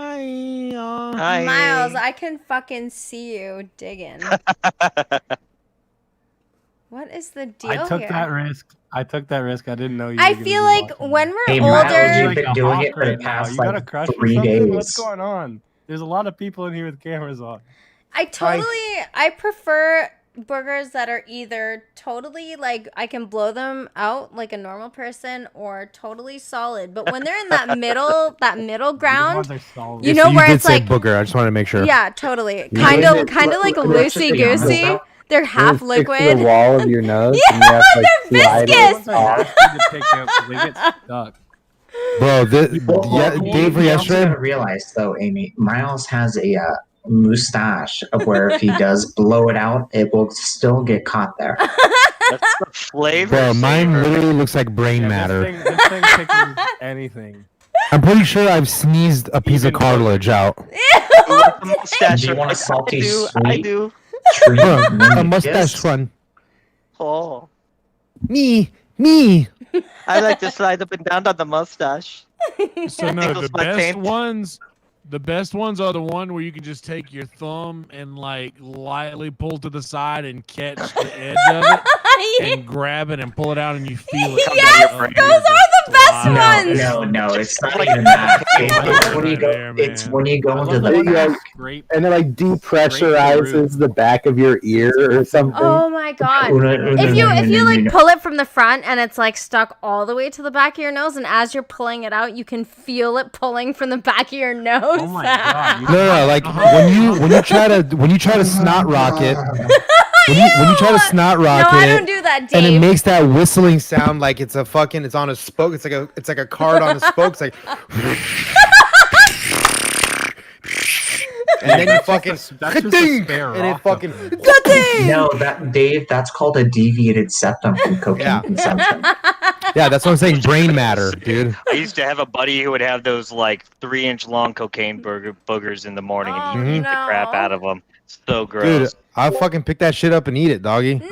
S6: Hi.
S1: Miles, I can fucking see you digging. What is the deal
S12: I took
S1: here?
S12: that risk. I didn't know you.
S1: I
S12: were gonna
S1: feel
S12: be
S1: like
S12: watching
S1: when
S12: me.
S1: we're
S11: Hey,
S1: older,
S11: Miles, you've
S12: Like
S11: been
S12: a
S11: doing
S12: hawk
S11: it for the
S12: right now.
S11: past
S12: You got a
S11: like
S12: crush or
S11: 3
S12: something? What's
S11: days.
S12: going on? There's a lot of people in here with cameras on.
S1: I prefer burgers that are either totally like I can blow them out like a normal person or totally solid. But when they're in that middle ground, you know,
S7: so
S1: where
S7: did
S1: it's
S7: say
S1: like
S7: booger. I just wanted to make sure.
S1: yeah, totally,
S4: You
S1: kind
S4: know,
S1: of like
S11: let's
S1: loosey
S11: be honest,
S1: goosey.
S11: though.
S1: They're half
S4: When it sticks to
S1: liquid.
S4: the wall of your nose.
S1: Yeah,
S4: and you have to,
S1: they're
S4: slide it
S1: viscous.
S12: Ones are nasty to pick out 'cause they get stuck.
S7: Bro,
S11: Well,
S7: Dave for
S11: you also
S7: yesterday.
S11: gotta realize though, Amy, Miles has a mustache of where if he does blow it out, it will still get caught there.
S6: That's the flavor.
S7: Bro, mine
S6: saver.
S7: literally looks like brain matter.
S12: This thing tickles anything.
S7: I'm pretty sure I've sneezed a piece of cartilage out.
S6: Mustache.
S11: Do you want a salty
S6: I
S11: sweet
S6: do.
S11: treat?
S7: Bro,
S11: when
S7: a
S11: you
S7: mustache
S11: kiss?
S7: one.
S6: Oh.
S7: Me.
S6: I like to slide up and down on the mustache.
S2: So no,
S6: Tickles my taint.
S2: the best ones are the one where you can just take your thumb and like lightly pull to the side and catch the edge of it and grab it and pull it out and you feel it.
S1: Yes, those are the best ones.
S11: No, it's not even that. It's when you go.
S2: There,
S11: It's
S2: man.
S11: when you go into
S4: It,
S11: the
S4: like,
S12: Great.
S4: and it like depressurizes the back of your ear or something.
S1: Oh my god. If you like pull it from the front and it's like stuck all the way to the back of your nose, and as you're pulling it out, you can feel it pulling from the back of your nose.
S12: Oh my god.
S7: No, like when you try to snot rocket. When you try to snot rocket,
S1: I don't do that,
S7: and it
S1: Dave.
S7: makes that whistling sound like it's on a spoke. It's like a card on a spoke. It's like, and then you fucking
S12: that's just a spare
S7: and it
S12: rock
S7: fucking
S11: No, that's called a deviated septum from cocaine consumption.
S7: yeah. That's what I'm saying. Brain matter, dude.
S6: I used to have a buddy who would have those like 3-inch long cocaine boogers in the morning and he'd eat the crap out of them. So gross.
S7: Dude, I'll fucking pick that shit up and eat it, doggy.
S1: No.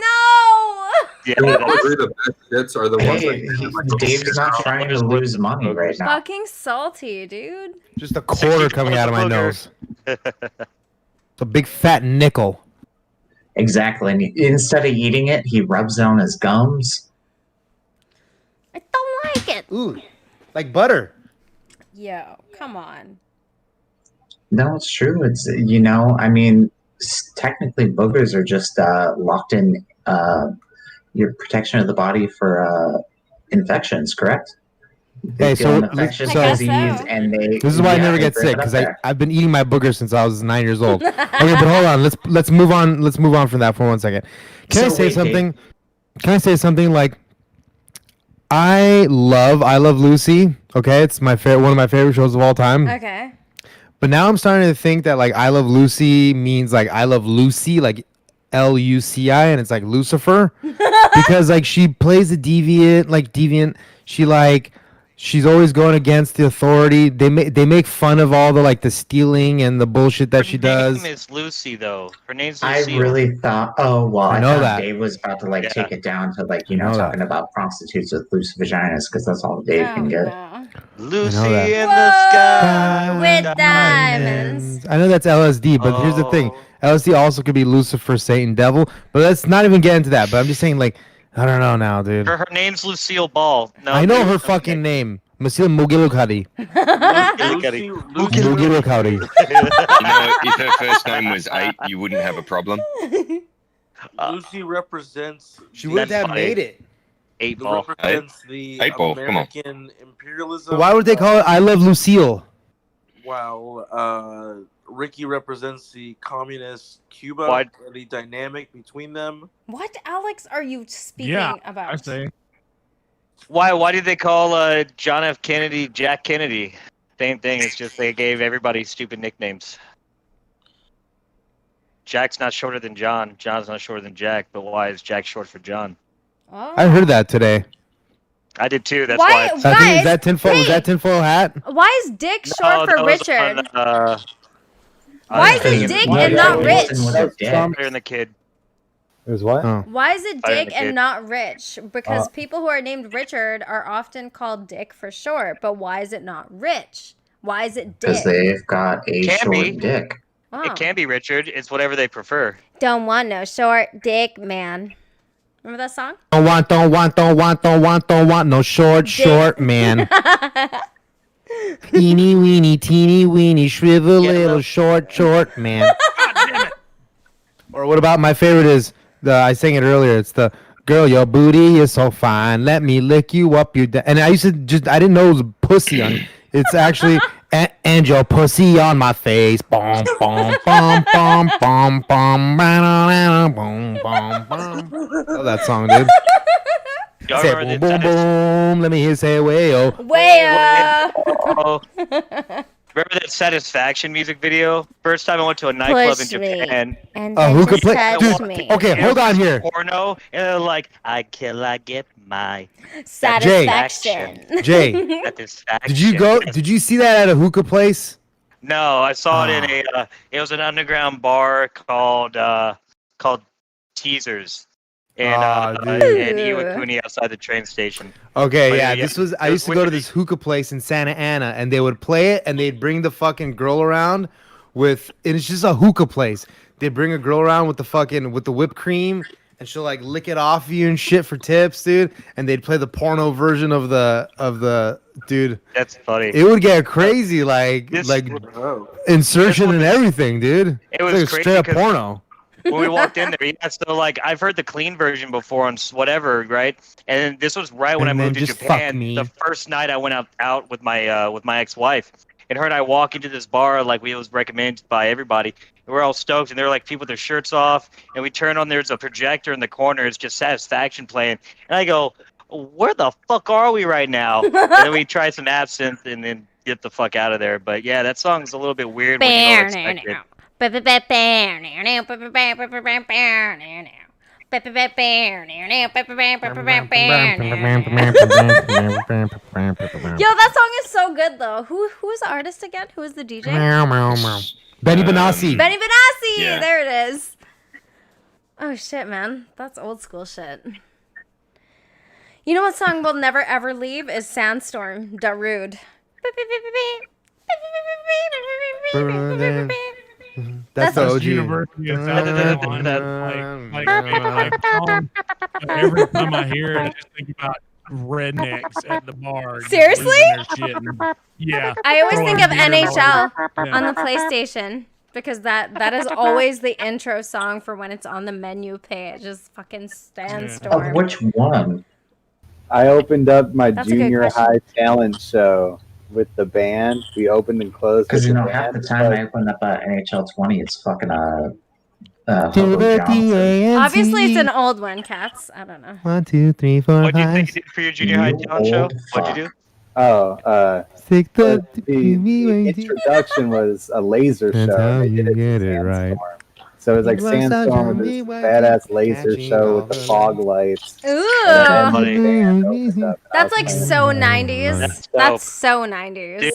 S6: Yeah,
S8: I
S6: that's-
S8: agree the best hits are the ones
S11: Hey,
S8: that
S11: Dave's not trying to lose money right now.
S1: Fucking salty, dude.
S7: Just a quarter coming out of my
S6: booger.
S7: nose. It's a big fat nickel.
S11: Exactly. And instead of eating it, he rubs it on his gums.
S1: I don't like it.
S7: Ooh, like butter.
S1: Yo, come on.
S11: No, it's true. It's I mean, technically boogers are just locked in your protection of the body for infections, correct?
S7: Hey, so
S11: infectious
S1: I guess
S11: disease,
S1: so.
S11: and they.
S7: this is why I never
S11: they
S7: get
S11: rip
S7: sick
S11: it up
S7: because
S11: there.
S7: I've been eating my boogers since I was 9 years old. Okay, but hold on. Let's move on. Let's move on from that for 1 second. Can I
S11: So
S7: say
S11: wait,
S7: something? Can I say something like? I love Lucy. Okay, it's one of my favorite shows of all time.
S1: Okay.
S7: But now I'm starting to think that like I Love Lucy means like I love Lucy, like Luci, and it's like Lucifer, because like she plays a deviant. She's always going against the authority. They make fun of all the like the stealing and the bullshit that she does.
S6: Her name is Lucy, though. Her name's
S11: I
S6: Lucy.
S11: really thought. Oh well,
S7: I
S11: I
S7: know
S11: thought
S7: that.
S11: Dave was about to like
S6: Yeah.
S11: take it down to like
S7: know that.
S11: talking about prostitutes with loose vaginas because that's all Dave can get.
S1: no.
S6: Lucy
S7: that.
S6: in the sky
S1: With diamonds.
S7: I know that's LSD, but here's the thing: LSD also could be Lucifer, Satan, devil. But let's not even get into that. But I'm just saying, like, I don't know now, dude.
S6: Her name's Lucille Ball. No,
S7: I know
S6: there's
S7: her
S6: some-
S7: fucking name, Masil Mugilukadi.
S6: Lucy-
S7: Mugilukadi.
S9: If her first name was 8, you wouldn't have a problem.
S13: Lucy represents.
S7: She would
S6: That's
S7: have
S6: funny.
S7: made it.
S6: 8 ball.
S13: Represents the
S9: 8 ball, come on.
S13: American imperialism.
S7: Why would they call it I Love Lucille?
S13: While Ricky represents the communist Cuba
S6: Why-
S13: and the dynamic between them.
S1: What, Alex, are you speaking
S2: Yeah,
S1: about?
S2: I say.
S6: Why did they call John F. Kennedy Jack Kennedy? Same thing. It's just they gave everybody stupid nicknames. Jack's not shorter than John. John's not shorter than Jack. But why is Jack short for John?
S1: Oh.
S7: I heard that today.
S6: I did too. That's
S1: Why-
S6: why.
S7: I think,
S1: Guys,
S7: is that tinfoil? Was
S1: wait.
S7: that tinfoil hat?
S1: Why is Dick short
S6: No,
S1: for
S6: that was
S1: Richard?
S6: on,
S1: Why is it Dick and not Rich?
S6: Fire and the Kid.
S4: There's what?
S7: Oh.
S1: Why is it
S6: Fire in
S1: Dick
S6: the
S1: and
S6: Kid.
S1: not Rich? Because people who are named Richard are often called Dick for short, but why is it not Rich? Why is it
S11: Because
S1: Dick?
S11: they've got a
S6: Can
S11: short
S6: be.
S11: dick.
S1: Oh.
S6: It can be Richard. It's whatever they prefer.
S1: Don't want no short dick, man. Remember that song?
S7: Don't want no short man. Teeny weeny, shrivel little short man. Or what about my favorite is I sang it earlier. It's the girl, your booty is so fine. Let me lick you up your. And I used to I didn't know it was pussy on. It's actually and your pussy on my face. Bom bom bom bom bom bom bom bom bom. Love that song, dude.
S6: Y'all
S7: Say
S6: remember
S7: boom, boom, boom. Let me hear say way oh.
S6: Remember that Satisfaction music video? First time I went to a nightclub in
S1: Push me,
S6: Japan.
S1: and then
S7: Who could
S1: just
S7: play?
S1: touch
S7: Dude,
S1: me.
S7: okay, hold on here.
S6: Porno, and they're like, I get my
S1: Satisfaction.
S7: Jay,
S6: satisfaction.
S7: did you go? Did you see that at a hookah place?
S6: No, I saw it in a. It was an underground bar called Teasers, and Iwakuni outside the train station.
S7: Okay,
S6: But,
S7: yeah, this was. I used to go to this hookah place in Santa Ana, and they would play it, and they'd bring the fucking girl around with. And it's just a hookah place. They bring a girl around with the whipped cream, and she'll like lick it off you and shit for tips, dude. And they'd play the porno version of the dude.
S6: That's funny.
S7: It would get crazy, like insertion and everything, dude.
S6: It was
S7: like
S6: crazy
S7: straight up
S6: 'cause
S7: porno.
S6: when we walked in there, yeah. So like, I've heard the clean version before on whatever, right? And this was right when
S7: And
S6: I
S7: then
S6: moved to
S7: just fuck
S6: Japan.
S7: me.
S6: The first night I went out with my ex-wife, and her and I walk into this bar like we was recommended by everybody. And we're all stoked, and they're like people with their shirts off, and we turn on. There's a projector in the corner. It's just Satisfaction playing, and I go, "Where the fuck are we right now?" And then we try some absinthe, and then get the fuck out of there. But yeah, that song's a little bit weird when you don't expect it.
S1: Yo, that song is so good though. Who's the artist again? Who is the DJ?
S7: Benny Benassi.
S1: Benny Benassi.
S7: Yeah.
S1: There it is. Oh shit, man, that's old school shit. You know what song will never ever leave is Sandstorm, Darude.
S7: That's the OG.
S2: University of South Carolina. Every time I hear it, I just think about rednecks at the bar. just
S1: Seriously?
S2: losing their shit and- yeah.
S1: I always think of
S2: throwing beer
S1: NHL
S2: bottles.
S1: on the PlayStation because that is always the intro song for when it's on the menu page. Just fucking Sandstorm.
S11: Of which one?
S4: I opened up my
S1: That's a good
S4: junior
S1: question.
S4: high talent show with the band. We opened and closed
S11: Because
S4: with
S11: you
S4: the
S11: know,
S4: band.
S11: half the time I open up NHL 20, it's fucking Hobo Johnson.
S1: Obviously, it's an old one, Cats. I don't know.
S7: 1, 2, 3, 4,
S6: What do you
S7: 5.
S6: think you did for your junior high talent show? What'd you do?
S4: Oh,
S7: Stick
S4: the introduction was a laser
S7: That's
S4: show.
S7: how
S4: They did
S7: you
S4: it
S7: get it right.
S4: So it was like
S7: What's that,
S4: Sandstorm with this badass laser show with the fog lights.
S1: Ooh.
S4: And then the band opened up.
S1: That's like so 90s.
S6: That's
S1: That's
S6: dope.
S1: so 90s.
S6: Dude,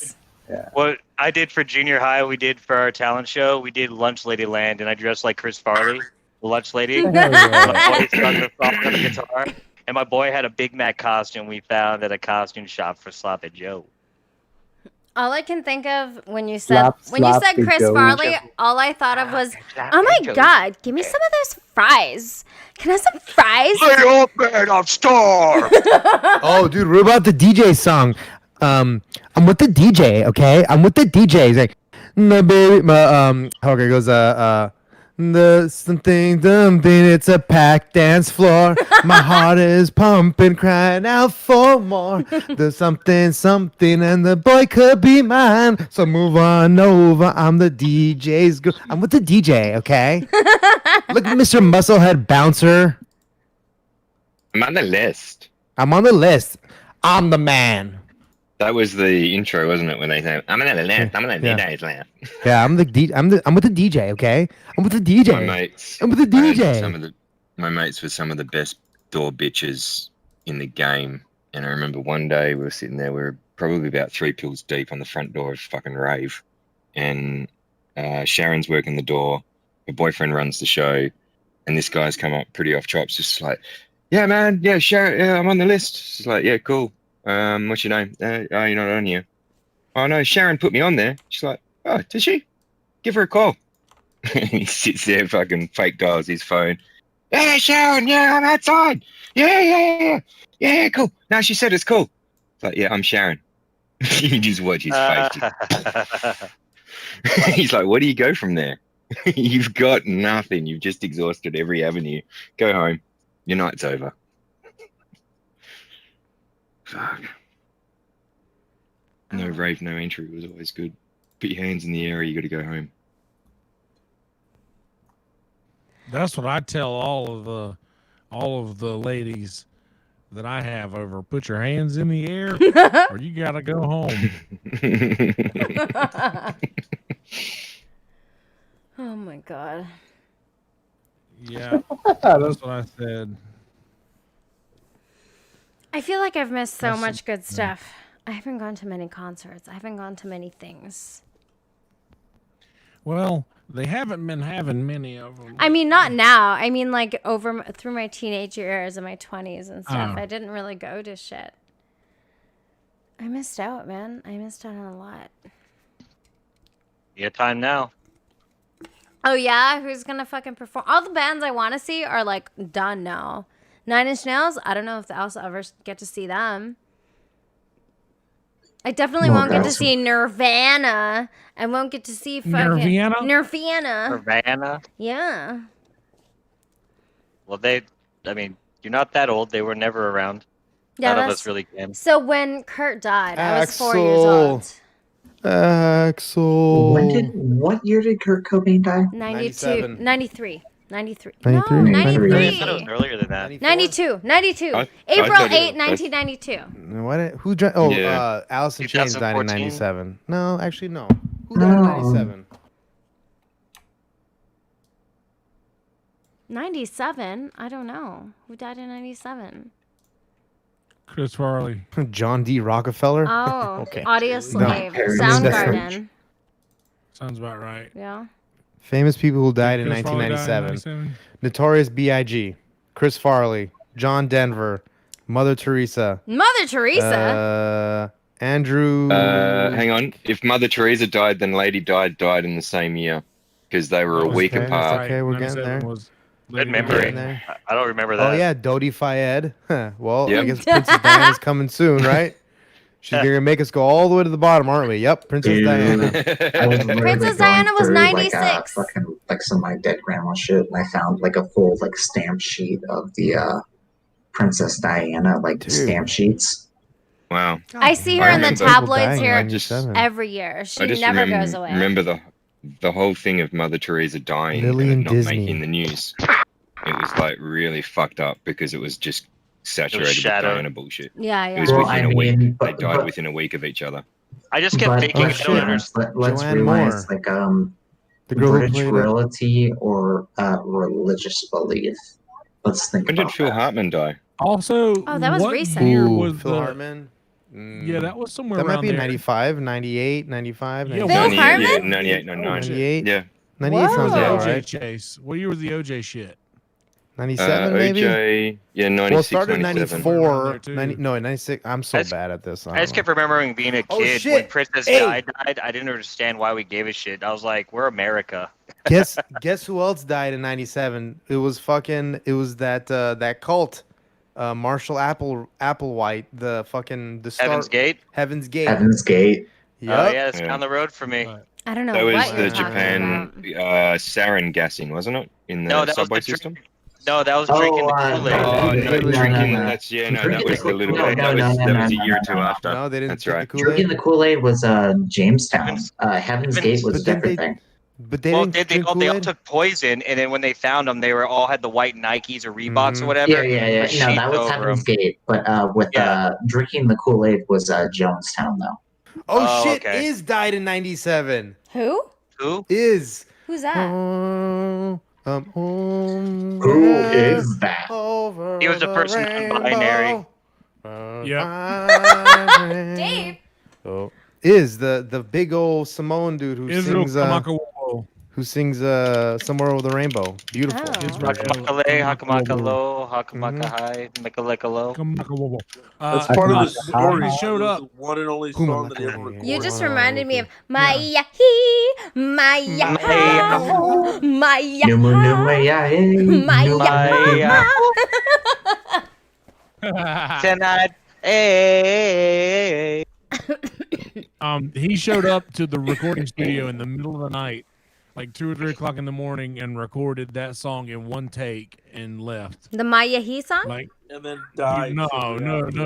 S6: what I did for junior high, we did for our talent show, we did Lunch Lady Land, and I dressed like Chris Farley, the Lunch Lady. My boy sung the song on the guitar, and my boy had a Big Mac costume we found at a costume shop for Sloppy Joe.
S1: All I can think of when you said
S4: Sloppy
S1: Chris
S4: Joe.
S1: Farley, all I thought of was, oh my god, give me some of those fries. Can I have some fries?
S6: Lay up, man, I'm starved.
S7: Oh, dude, what about the DJ song? I'm with the DJ, okay? I'm with the DJ. He's like, no baby, okay, it goes, the something, it's a packed dance floor. My heart is pumping, crying out for more. There's something, and the boy could be mine. So move on over. I'm the DJ's girl. I'm with the DJ, okay? Look, Mr. Musclehead Bouncer.
S9: I'm on the list.
S7: I'm on the list. I'm the man.
S9: That was the intro, wasn't it? When they say, "I'm on the list. I'm on the
S7: Yeah.
S9: DJ's list."
S7: Yeah, I'm with the DJ, okay? I'm with the DJ.
S9: My mates.
S7: I'm with the DJ.
S9: My mates were some of the best door bitches in the game. And I remember one day we were sitting there. We were probably about 3 pills deep on the front door of fucking rave, and Sharon's working the door. Her boyfriend runs the show, and this guy's come up pretty off chops, just like, "Yeah, man. Yeah, Sharon. Yeah, I'm on the list." She's like, "Yeah, cool. What's your name?" "Oh, you're not on here." "Oh no, Sharon put me on there." She's like, "Oh, did she? Give her a call." And he sits there, fucking fake dials his phone. "Yeah, Sharon, yeah, I'm outside. Yeah, cool. No, she said it's cool." It's like, "Yeah, I'm Sharon." You just watch his face. He's like, "Where do you go from there? You've got nothing. You've just exhausted every avenue. Go home. Your night's over." Fuck. No rave, no entry was always good. Put your hands in the air, you got to go home.
S2: That's what I tell all of the ladies. that I have over put your hands in the air or you gotta go home.
S1: Oh my god.
S2: Yeah, that's what I said.
S1: I feel like I've missed so
S2: That's
S1: much good stuff. I haven't gone to many concerts. I haven't gone to many things.
S2: Well, they haven't been having many of them.
S1: I mean, not now. I mean, like through my teenage years and my 20s and stuff.
S2: Oh.
S1: I didn't really go to shit. I missed out, man. I missed out on a lot.
S6: Your time now.
S1: Oh yeah, who's gonna fucking perform? All the bands I want to see are like done now. 9 Inch Nails. I don't know if I'll ever get to see them. I definitely won't get to see Nirvana. I won't get to see fucking Nirvana. Yeah.
S6: Well, I mean, you're not that old. They were never around.
S1: Yeah,
S6: None of us really can.
S1: So when Kurt died, I was 4 years old.
S7: Axel.
S11: What year did Kurt Cobain die?
S1: 92, 93. 93.
S7: 93?
S1: No,
S11: 93.
S1: 93.
S6: I thought it was earlier than that.
S1: 92. 92.
S9: I
S1: April
S9: thought
S1: 8,
S9: it was-
S1: 1992.
S7: Who died? Oh,
S9: Yeah.
S7: Alice in Chains died in
S6: 2014?
S7: 97. No, actually, no. Who died in 97?
S1: 97? I don't know. Who died in 97?
S2: Chris Farley.
S7: John D. Rockefeller?
S1: Oh,
S7: Okay.
S1: Audio
S7: No.
S1: Slave.
S7: That's-
S1: Soundgarden.
S2: Sounds about right.
S1: Yeah.
S7: Famous people who died in
S2: Chris Farley died in
S7: 1997.
S2: 97?
S7: Notorious B.I.G., Chris Farley, John Denver, Mother Teresa.
S1: Mother Teresa?
S7: Andrew.
S9: Hang on. If Mother Teresa died, then Lady died in the same year because they were a week
S7: Okay,
S9: apart.
S7: okay, we're getting there.
S6: Good memory. I don't remember that.
S7: Oh, yeah, Dodi Fayed. Well, I
S9: Yep.
S7: guess Princess Diana's coming soon, right? She's going to make us go all the way to the bottom, aren't we? Yep, Princess Diana.
S11: I was literally
S1: Princess
S11: going
S1: Diana was
S11: through,
S1: 96.
S11: Like some of my dead grandma shit, and I found like a full like stamp sheet of the Princess Diana stamp sheets.
S9: Wow.
S1: I see her
S9: I
S1: in the
S9: remember-
S1: tabloids here
S9: I just-
S1: every year. She
S9: I just
S1: never goes away.
S9: remember the whole thing of Mother Teresa dying
S7: Lily
S9: and
S7: and
S9: it not
S7: Disney.
S9: making the news. It was like really fucked up because it was just saturated with
S6: shadowed.
S9: Diana bullshit.
S1: Yeah,
S9: It was
S1: yeah.
S9: within a week. They
S11: but-
S9: died
S11: but-
S9: within a week of each other.
S6: I just kept thinking, I don't understand.
S11: Let's
S7: Joanne
S11: realize
S7: Moore. The girl who
S11: British
S7: played it.
S11: royalty or religious belief. Let's think
S9: When did
S11: about
S9: Phil
S11: that.
S9: Hartman die?
S2: Also,
S1: Oh, that was
S2: what
S1: recent.
S2: year
S7: Ooh,
S2: was
S7: Phil
S2: the...
S7: Hartman.
S2: Yeah, that was somewhere
S7: That might
S2: around
S7: be
S2: there.
S7: 95, 98, 95,
S2: Yeah,
S7: 99.
S1: Phil Hartman?
S9: Yeah, 98, 99.
S7: 98?
S9: Yeah.
S7: 98 sounds
S1: Whoa.
S2: The
S7: about
S2: OJ
S7: right.
S2: chase. What year was the OJ shit?
S7: 97 maybe?
S9: OJ, yeah, 96,
S7: Well, it started in
S9: 97.
S7: 94.
S2: There, too.
S7: 96. I'm so
S6: I just-
S7: bad at this.
S6: I just kept remembering being a
S7: Oh,
S6: kid
S7: shit.
S6: when Princess
S7: Hey.
S6: Di died. I didn't understand why we gave a shit. I was like, we're America.
S7: Guess who else died in 97? It was that cult. Marshall Applewhite, the
S6: Heaven's Gate?
S7: Heaven's Gate.
S11: Heaven's Gate.
S7: Yep.
S6: Oh, yeah, it's
S9: Yeah.
S6: down the road for me.
S1: I don't know
S9: That was
S1: what
S9: the
S1: you're talking
S9: Japan
S1: about.
S9: sarin gassing, wasn't it? In the
S6: No, that was
S9: subway
S6: the
S9: system?
S6: No, that was
S11: Oh,
S6: drinking the
S11: uh,
S6: Kool-Aid.
S9: Oh, no,
S11: No,
S9: drinking.
S11: no, no.
S9: That's that
S11: Drinking
S9: was
S11: the
S9: the little.
S11: Kool-Aid.
S9: That was
S11: No,
S9: a
S11: no,
S9: year or
S11: no,
S9: two
S11: no.
S9: after.
S7: No, they didn't
S9: That's
S7: drink
S9: right.
S7: the Kool-Aid.
S11: Drinking the Kool-Aid was Jamestown. Heaven's Gate was a
S7: But didn't
S11: different
S7: they-
S11: thing.
S7: But they
S6: Well,
S7: didn't
S6: they
S7: drink
S6: all
S7: Kool-Aid?
S6: took poison, and then when they found them, they all had the white Nikes or Reeboks
S7: Mhm.
S6: or whatever.
S11: Yeah.
S6: with
S11: No,
S6: sheets
S11: that was
S6: over
S11: Heaven's
S6: 'em.
S11: Gate. But with drinking the Kool-Aid was Jonestown, though.
S7: Oh, shit,
S6: okay.
S7: Iz died in 97.
S1: Who?
S6: Who?
S7: Iz.
S1: Who's that?
S11: Who is that?
S6: He was a person non-binary.
S1: Dave.
S7: Oh, Iz the big old Samoan dude who
S2: Israel
S7: sings
S2: Kamakawo.
S7: Somewhere Over the Rainbow. Beautiful.
S1: Oh.
S6: Hakamakale, Hakamakalo, Hakamakahai, Mekalekalo.
S2: Kamakawo.
S13: That's part of the story.
S2: He showed
S13: It was
S2: up.
S13: the one and only song that he ever recorded.
S1: You just reminded me of Maya hee, Maya ha, Maya
S11: Maya.
S6: Tonight, hey.
S2: He showed up to the recording studio in the middle of the night, like 2 or 3 o'clock in the morning, and recorded that song in one take and left.
S1: The Maya He song?
S2: Like,
S13: And then died.
S2: no,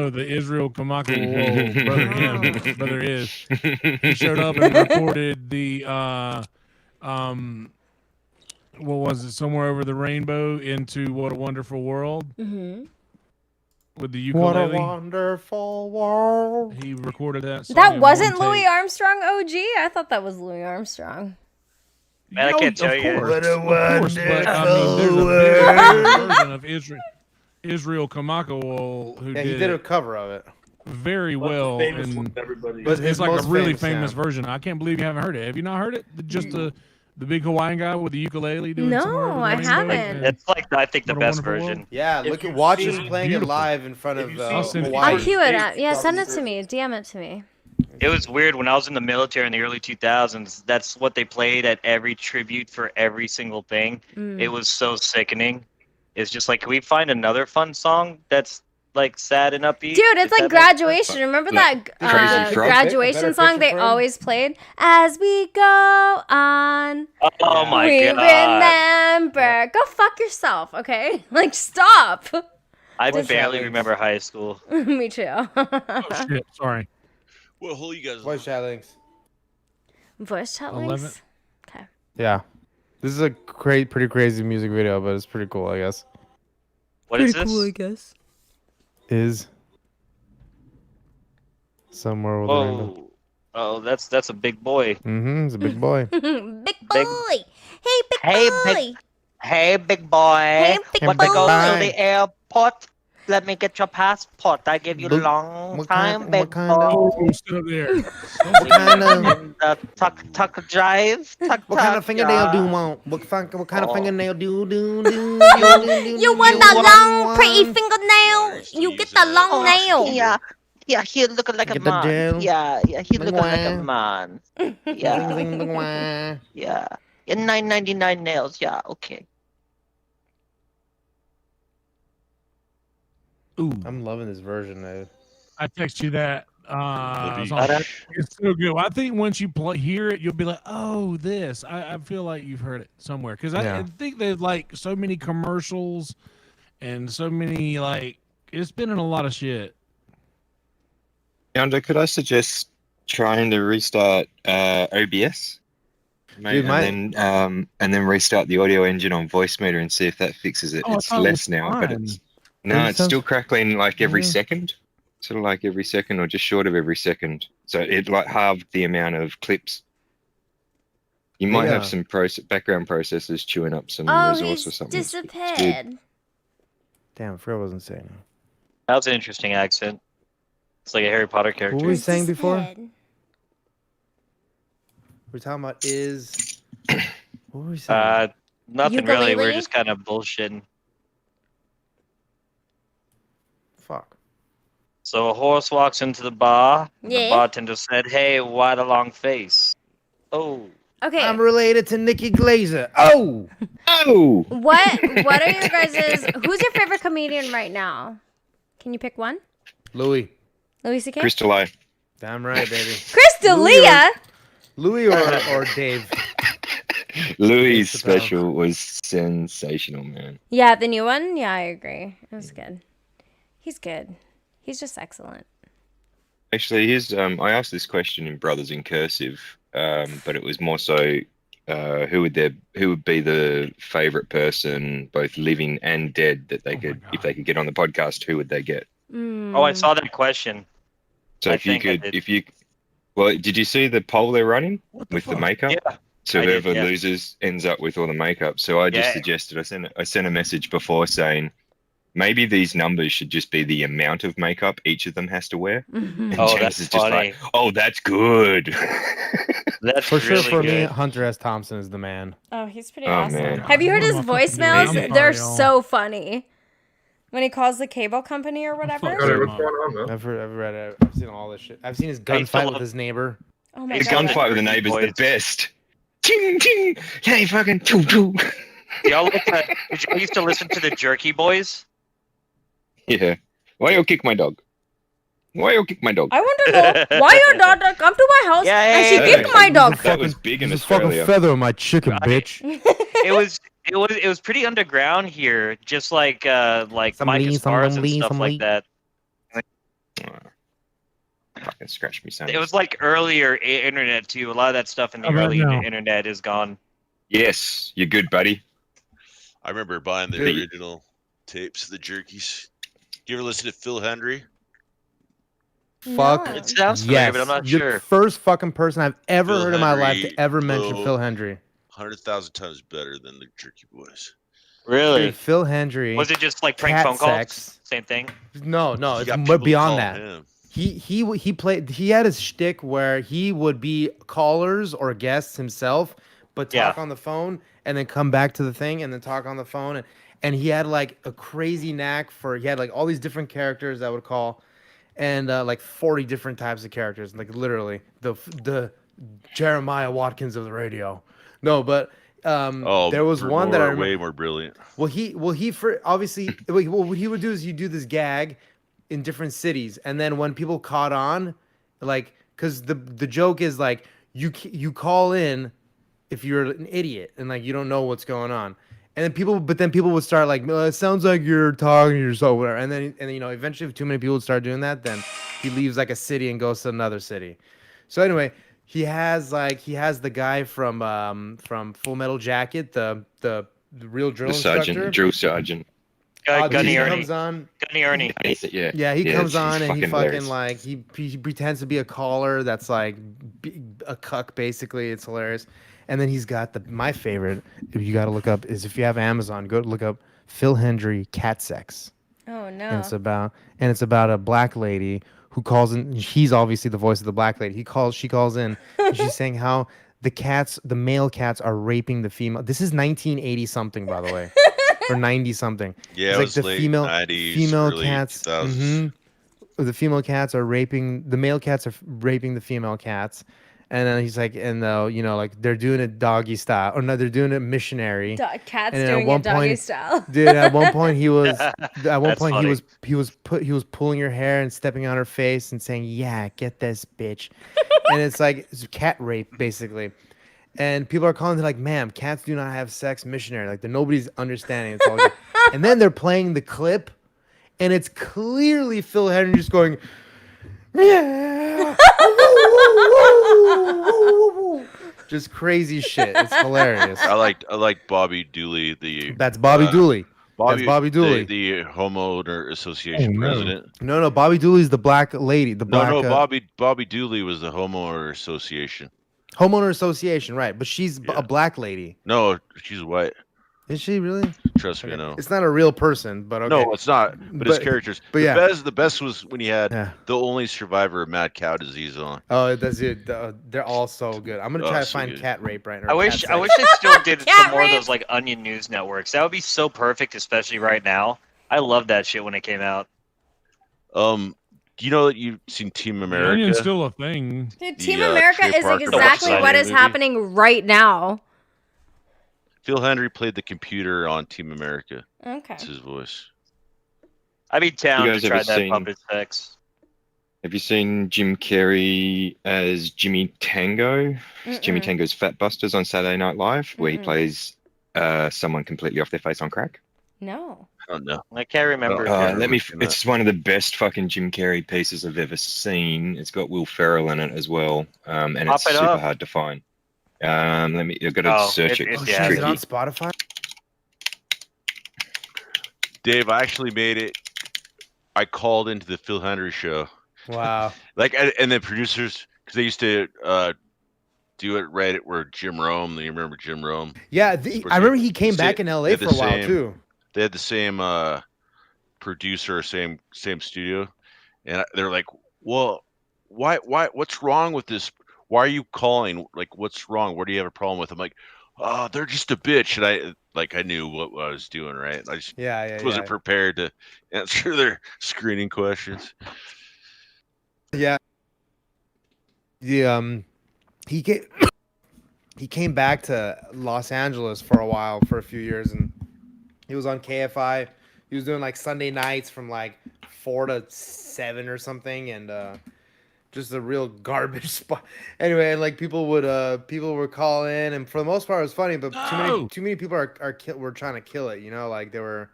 S2: the Israel Kamakawo brother is. He showed up and recorded the what was it? Somewhere Over the Rainbow into What a Wonderful World.
S1: Mm-hmm.
S2: with the
S7: What a
S2: ukulele.
S7: wonderful world.
S2: He recorded that song.
S1: That
S2: in
S1: wasn't
S2: one
S1: Louis
S2: take.
S1: Armstrong OG? I thought that was Louis Armstrong.
S6: Man, I can't tell
S2: of
S6: you.
S2: course,
S7: What a
S2: of course, but I mean, there's a
S7: wonderful
S2: very famous
S7: world.
S2: version of Israel Kamakawol who
S7: Yeah, he
S2: did
S7: did a
S2: it
S7: cover of it.
S2: very well.
S13: famous
S2: And
S13: one, everybody.
S7: But
S2: it's like a
S7: most
S2: really
S7: famous,
S2: famous
S7: yeah.
S2: version. I can't believe you haven't heard it. Have you not heard it? Just the big Hawaiian guy with the ukulele doing
S1: No,
S2: somewhere over the
S1: I
S2: rainbow?
S1: haven't.
S2: And
S6: It's like I think the
S2: What a
S6: best
S2: Wonderful
S6: version.
S2: World?
S7: Yeah,
S13: If
S7: look at
S13: you've
S7: watch us
S13: seen-
S7: playing it
S2: beautiful.
S7: live in front
S13: If
S7: of
S13: you've seen
S2: I'll send it.
S7: Hawaii.
S1: I'll cue it
S13: States,
S1: up. Yeah, send it to
S13: probably
S1: me. DM it to me.
S6: It was weird when I was in the military in the early 2000s. That's what they played at every tribute for every single thing. It was so sickening. It's just like, can we find another fun song that's like sad and upbeat?
S1: Dude, it's
S6: If
S1: like
S6: that makes sense?
S1: graduation. Remember
S9: Like
S1: that
S9: Crazy Frog?
S1: graduation
S7: A better
S1: song
S7: picture
S1: they
S7: for him?
S1: always played? As we go on,
S6: Oh my
S1: we
S6: god.
S1: remember. Go fuck yourself, okay? Like, stop.
S6: I
S7: Voice
S6: barely
S7: chat
S6: remember high school.
S1: Me too.
S2: Oh, shit, sorry.
S5: What hole you guys?
S7: Voice chat links.
S1: Voice chat
S2: 11.
S1: links? Okay.
S7: Yeah. This is a pretty crazy music video, but it's pretty cool, I guess.
S6: What is this?
S1: guess.
S7: Is somewhere with the rainbow.
S6: Whoa. Oh, that's a big boy.
S7: Mm-hmm. It's a big boy.
S1: Big boy. Hey, big
S6: Hey,
S1: boy.
S6: Hey, big boy.
S1: Hey, big
S6: Want to go
S1: boy.
S6: to the airport? Let me get your passport. I give you
S7: Look,
S6: long
S7: what
S6: time,
S7: kind-
S6: big
S7: what kind of-
S6: boy.
S2: Oh, sit up there.
S7: What kind of
S6: In the tuck drive.
S7: what kind of fingernail do you
S6: yeah.
S7: want? What kind of
S6: Oh.
S7: fingernail do
S1: You want the long, pretty fingernail? You get the long nail.
S6: Yeah. Yeah, he looking like a
S7: Get the
S6: man.
S7: gel.
S6: Yeah, he looking like a
S7: Wah.
S6: man. Yeah. Yeah. Yeah, $9.99 nails. Yeah, okay.
S2: Ooh,
S7: I'm loving this version, dude.
S2: I text you that.
S5: Maybe-
S2: Song. It's so good. I think once you hear it, you'll be like, "Oh, this." I feel like you've heard it somewhere because I
S7: Yeah.
S2: think there's like so many commercials and so many like it's been in a lot of shit.
S9: Yonder, could I suggest trying to restart OBS?
S7: Dude,
S9: and then restart the audio engine on Voicemeter and see if that fixes it.
S2: Oh, I
S9: It's
S2: thought it
S9: less
S2: was
S9: now, but
S2: fine.
S9: it's
S7: It
S9: it's
S7: sounds-
S9: still crackling like every
S7: Yeah.
S9: second, sort of like every second or just short of every second. So it like halved the amount of clips. You might
S7: Yeah.
S9: have some background processors chewing up some
S1: Oh,
S9: resource or
S1: he's
S9: something. It's weird.
S1: disappeared.
S7: Damn, I forgot what I wasn't saying.
S6: That was an interesting accent. It's like a Harry Potter
S7: What
S6: character.
S7: were we saying before?
S1: Disappeared.
S7: We're talking about is. What were we saying?
S6: Nothing really. We're
S1: Ukulele?
S6: just kind of bullshitting.
S7: Fuck.
S6: So a horse walks into the bar.
S1: Yeah.
S6: The bartender said, "Hey, why the long face?" Oh,
S1: Okay.
S7: I'm related to Nikki Glazer. Oh,
S9: Oh,
S1: What are your guys' who's your favorite comedian right now? Can you pick one?
S7: Louis.
S1: Louis C.K.?
S9: Crystal Eye.
S7: Damn right, baby.
S1: Crystalia?
S7: Louis or Dave.
S9: Louis'
S7: Chappelle.
S9: special was sensational, man.
S1: Yeah, the new one? Yeah, I agree. It was good. He's good. He's just excellent.
S9: Actually, here's I asked this question in Brothers in Cursive, but it was more so who would be the favorite person, both living and dead, that they could, if they could get on the podcast, who would they get?
S6: oh, I saw that question.
S9: So
S6: I
S9: if you
S6: think I
S9: could,
S6: did.
S9: well, did you see the poll they're running
S2: What
S9: with the
S2: fuck?
S9: makeup?
S6: Yeah.
S9: So
S6: I did,
S9: whoever
S6: yeah.
S9: loses ends up with all the makeup. So I just
S6: Yeah.
S9: suggested I sent a message before saying maybe these numbers should just be the amount of makeup each of them has to wear. And
S6: Oh,
S9: James
S6: that's
S9: is just
S6: funny.
S9: like, oh, that's good.
S6: That's
S7: For sure,
S6: really
S7: for me,
S6: good.
S7: Hunter S. Thompson is the man.
S1: Oh, he's pretty
S9: Oh,
S1: awesome.
S9: man.
S1: Have you heard
S2: What
S1: his
S2: am I fucking doing?
S1: voicemails?
S9: I'm
S1: They're
S2: sorry, y'all.
S1: so funny. When he calls the cable company or whatever.
S2: fuck?
S8: What's going on, man?
S7: I've read it. I've seen all this shit. I've seen his
S6: I used to
S7: gunfight
S6: love-
S7: with his neighbor.
S1: Oh my
S9: The
S1: god.
S9: gunfight with the neighbor's the
S6: Boys.
S9: best. Ting, ting. Hey, fucking choo choo.
S6: Y'all look at, did you used to listen to the Jerky Boys?
S9: Yeah. Why you kick my dog? Why you kick my dog?
S1: I want to know why your daughter come to my house
S6: Yeah,
S1: and she
S6: yeah,
S1: kicked
S9: yeah.
S1: my dog.
S9: That was big in
S7: There's a fucking
S9: Australia.
S7: feather on my chicken, bitch.
S6: It was pretty underground here, just like
S7: Some
S6: Micah
S7: Lee, some
S6: Stars and
S7: Lee,
S6: stuff
S7: some
S6: like
S7: Lee.
S6: that.
S9: Fucking scratch me, son.
S6: It was like earlier internet too. A lot of that stuff in the
S2: How about
S6: early
S2: now?
S6: internet is gone.
S9: Yes, you're good, buddy.
S5: I remember buying the
S9: Hey.
S5: original tapes of the Jerkies. You ever listen to Phil Hendry?
S7: Fuck.
S1: No.
S6: It sounds familiar, but I'm not
S7: You're
S6: sure.
S7: the first fucking person I've ever
S5: Phil
S7: heard in my life to
S5: Hendry
S7: ever mention
S5: blew
S7: Phil Hendry.
S5: 100,000 times better than the Jerky Boys.
S6: Really?
S7: Dude, Phil Hendry.
S6: Was it just like prank
S7: cat
S6: phone calls?
S7: sex.
S6: Same thing?
S7: No,
S5: He
S7: it's
S5: got people
S7: beyond
S5: calling
S7: that.
S5: him.
S7: He played. He had a shtick where he would be callers or guests himself, but talk on the phone and then come back to the thing and then talk on the phone. And he had like a crazy knack for. He had like all these different characters that would call, and like 40 different types of characters. Like literally the Jeremiah Watkins of the radio. No, but there was one that I remember.
S5: Way more brilliant.
S7: Well, he for obviously. Well, what he would do is he'd do this gag in different cities, and then when people caught on, like, because the joke is like you call in if you're an idiot and like you don't know what's going on, and then people would start like, it sounds like you're talking to yourself, whatever, and then eventually if too many people would start doing that, then he leaves like a city and goes to another city. So anyway, he has the guy from Full Metal Jacket, the real drill instructor,
S9: drill sergeant.
S6: Gunny Ernie.
S7: Comes on.
S6: Gunny Ernie.
S7: Yeah, he comes on and he fucking
S9: hilarious.
S7: like he pretends to be a caller that's like a cuck basically. It's hilarious. And then he's got my favorite. You got to look up is if you have Amazon, go look up Phil Hendry cat sex.
S1: Oh no.
S7: And it's about a black lady who calls in. He's obviously the voice of the black lady. She calls in. And she's saying how the male cats are raping the female. This is 1980 something, by the way. Or 90 something.
S5: Yeah,
S7: it's
S5: it
S7: like
S5: was
S7: the
S5: late
S7: female
S5: 90s, early
S7: cats.
S5: 2000s.
S7: The female cats are raping the male cats are raping the female cats, and then he's like, like they're doing it doggy style, or no, they're doing it missionary.
S1: Cats
S7: and
S1: doing it doggy style.
S7: Dude, at one point he was
S6: funny.
S7: he was pulling her hair and stepping on her face and saying, "Yeah, get this bitch," and it's like it's cat rape basically. And people are calling, they're like, ma'am, cats do not have sex, missionary. Like, nobody's understanding. It's all good. And then they're playing the clip, and it's clearly Phil Henry just going, yeah. Just crazy shit. It's hilarious.
S5: I like Bobby Dooley.
S7: That's Bobby Dooley. That's Bobby Dooley.
S5: The homeowner association president.
S7: No, Bobby Dooley's the black lady.
S5: Bobby Dooley was the homeowner association.
S7: Homeowner association, right? But she's a black lady.
S5: No, she's white.
S7: Is she really?
S5: Trust me, no.
S7: It's not a real person, but okay.
S5: No, it's not. But his characters.
S7: But
S5: the best was when he had the only survivor of mad cow disease on.
S7: Oh, that's it. They're all so good. I'm gonna try to find cat rape right now.
S6: I wish they still did some more of those like Onion News networks. That would be so perfect, especially right now. I love that shit when it came out.
S5: Do you know that you've seen Team America?
S2: Onion's still a thing.
S1: Dude, Team America is exactly what is happening right now.
S5: Phil Hendry played the computer on Team America.
S1: Okay.
S5: That's his voice.
S6: I'd be down to try that
S9: seen-
S6: puppet sex.
S9: Have you seen Jim Carrey as Jimmy Tango? It's Jimmy Tango's Fat Busters on Saturday Night Live, where he plays someone completely off their face on crack.
S1: No.
S5: Oh no,
S6: I can't remember.
S9: It's one of the best fucking Jim Carrey pieces I've ever seen. It's got Will Ferrell in it as well, and it's super hard to find. You've got to search it.
S7: Is it on Spotify?
S5: Dave, I actually made it. I called into the Phil Hendry show.
S7: Wow.
S5: And the producers, because they used to do it right at where Jim Rome. You remember Jim Rome?
S7: Yeah, I remember he came back in LA for a while too.
S5: They had the same producer, same studio, and they're like, "Well, why? What's wrong with this? Why are you calling? Like, what's wrong? What do you have a problem with?" I'm like, "Oh, they're just a bitch." And I knew what I was doing, right? I just wasn't prepared to answer their screening questions.
S7: Yeah. He came back to Los Angeles for a few years, and he was on KFI. He was doing like Sunday nights from like 4 to 7 or something, and just a real garbage spot. Anyway, and like people would call in, and for the most part it was funny, but too many people were trying to kill it. Like they were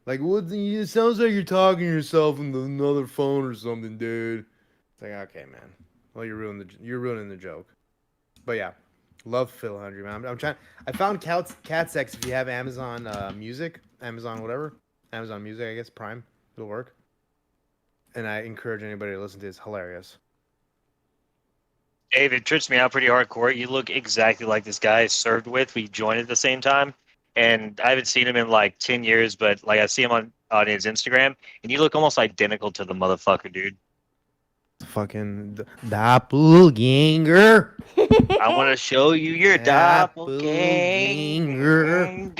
S7: like, it sounds like you're talking to yourself on another phone or something, dude. It's like, okay, man. Well, you're ruining the joke. But yeah, love Phil Hendry, man. I'm trying. I found cat sex. If you have Amazon Music, Amazon Music, I guess Prime, it'll work. and I encourage anybody to listen to it. It's hilarious.
S6: Dave, it trips me out pretty hardcore. You look exactly like this guy I served with. We joined at the same time, and I haven't seen him in like 10 years, but like I see him on his Instagram, and you look almost identical to the motherfucker, dude.
S7: Fucking doppelganger.
S6: I want to show you your doppelganger.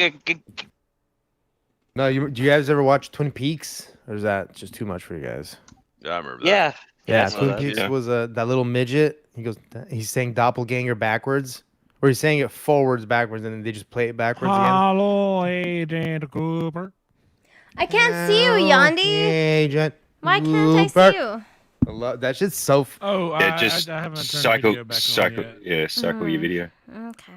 S7: No, do you guys ever watch Twin Peaks, or is that just too much for you guys?
S5: Yeah, I remember that.
S6: Yeah.
S7: Yeah, Twin Peaks was that little midget. He's saying doppelganger backwards, or he's saying it forwards backwards, and then they just play it backwards again.
S2: Hello, Agent Cooper.
S1: I can't see you, Yandi.
S7: Agent
S1: Why can't I see you?
S7: I love that shit's so.
S2: I
S9: just
S2: haven't turned
S9: cycle
S2: the video back on yet.
S9: cycle your video.
S1: Okay.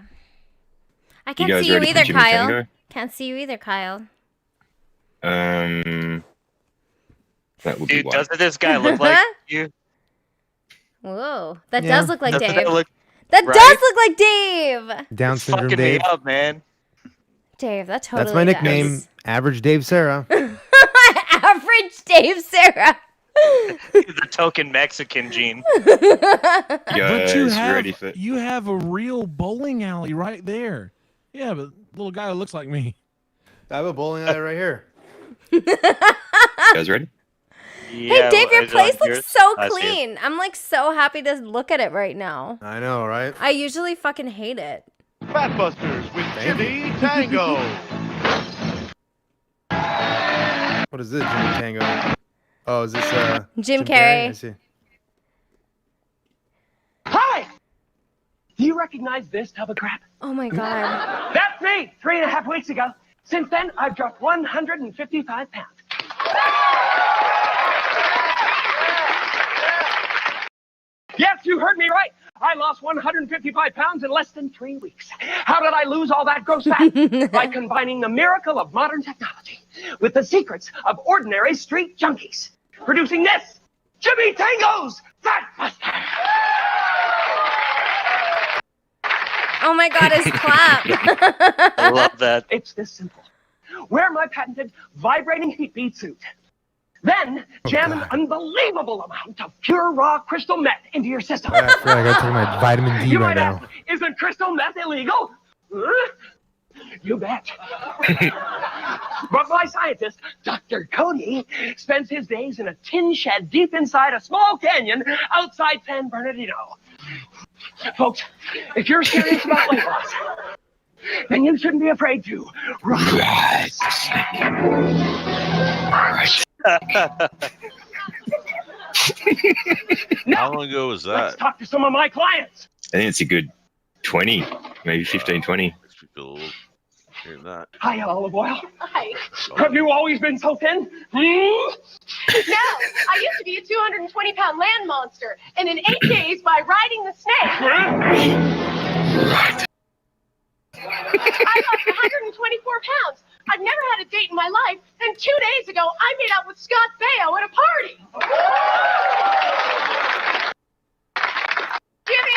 S1: I can't
S9: guys
S1: see you
S9: ready for
S1: either,
S9: Jimmy
S1: Kyle.
S9: Tango?
S1: Can't see you either, Kyle.
S9: That would be
S6: Dude,
S9: one.
S6: doesn't this guy look like you?
S1: Whoa, that does look like
S6: Doesn't
S1: Dave.
S6: that
S1: That does look like Dave.
S7: Down
S6: It's
S7: syndrome
S6: fucking
S7: Dave.
S6: me up, man.
S1: Dave, that totally
S7: That's my nickname.
S1: does.
S7: Average Dave Sarah.
S1: Average Dave Sarah.
S6: The token Mexican gene.
S2: But
S9: Guys, ready for
S2: you have a real bowling alley right there. Yeah, but little guy who looks like me.
S7: I have a bowling alley right here.
S9: guys ready?
S1: Hey, Dave, your place looks
S6: yours?
S1: so
S6: I see it.
S1: clean. I'm like so happy to look at it right now.
S7: I know, right?
S1: I usually fucking hate it.
S14: Fatbusters with Jimmy Tango.
S7: What is this, Jimmy Tango? Oh, is this
S1: Jim Carrey?
S7: I see.
S14: Hi! Do you recognize this tub of crap?
S1: Oh my god.
S14: That's me! 3.5 weeks ago. Since then, I've dropped 155 pounds. Yes, you heard me right. I lost 155 pounds in less than 3 weeks. How did I lose all that gross fat? By combining the miracle of modern technology with the secrets of ordinary street junkies. Producing this, Jimmy Tango's Fat Buster.
S1: Oh my god, his clap.
S6: I love that.
S14: It's this simple. Wear my patented vibrating heat bead suit. Then jam an unbelievable amount of pure raw crystal meth into your system.
S7: I feel like I gotta take my vitamin D
S14: You
S7: right
S14: might
S7: now.
S14: ask, isn't crystal meth illegal? Huh? You bet. But my scientist, Dr. Cody, spends his days in a tin shed deep inside a small canyon outside San Bernardino. Folks, if you're serious about weight loss, then you shouldn't be afraid to rise.
S5: How long ago was
S14: Let's
S5: that?
S14: talk to some of my clients.
S9: I think it's a good 20, maybe 15, 20.
S5: Makes me feel old hearing that.
S14: Hi, olive oil.
S15: Hi.
S14: Have you always been so thin?
S15: No, I used to be a 220-pound land monster, and in 8 days, by riding the snake, I lost 124 pounds. I've never had a date in my life, and 2 days ago, I made out with Scott Baio at a party. Jimmy,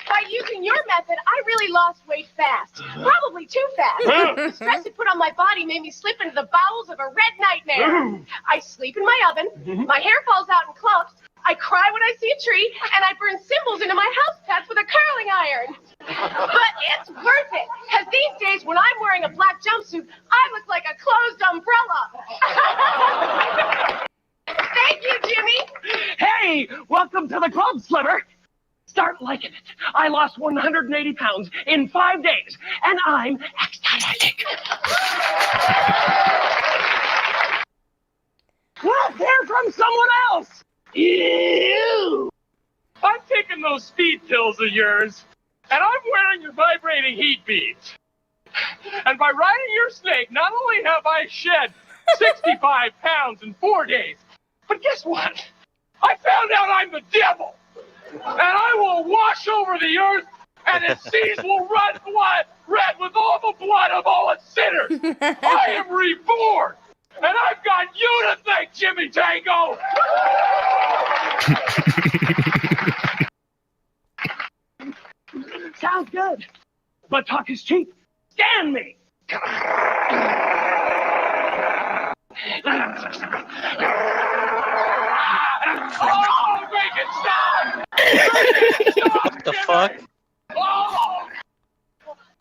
S15: by using your method, I really lost weight fast. Probably too fast. The stress it put on my body made me slip into the bowels of a red nightmare. I sleep in my oven, my hair falls out in clumps, I cry when I see a tree, and I burn symbols into my house pets with a curling iron. But it's worth it, because these days when I'm wearing a black jumpsuit, I look like a closed umbrella. Thank you, Jimmy.
S14: Hey, welcome to the club, Sliver. Start liking it. I lost 180 pounds in 5 days, and I'm ecstatic. Let's hear from someone else. Ew. I'm taking those speed pills of yours, and I'm wearing your vibrating heat beads. And by riding your snake, not only have I shed 65 pounds in 4 days, but guess what? I found out I'm the devil. And I will wash over the earth, and its seas will run red with all the blood of all its sinners. I am reborn, and I've got you to thank, Jimmy Tango. Sounds good, but talk is cheap. Scan me. Oh, make it stop! Make it stop!
S6: What the fuck?
S14: Oh!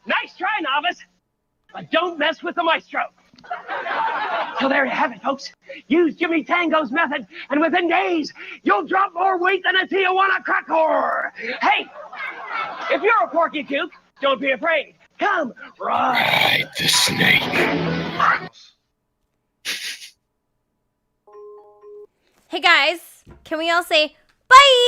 S14: Nice try, novice, but don't mess with the maestro. So there you have it, folks. Use Jimmy Tango's method, and within days, you'll drop more weight than a Tijuana cracker. Hey, if you're a porky duke, don't be afraid. Come, ride
S9: the snake.
S1: Hey guys, can we all say bye?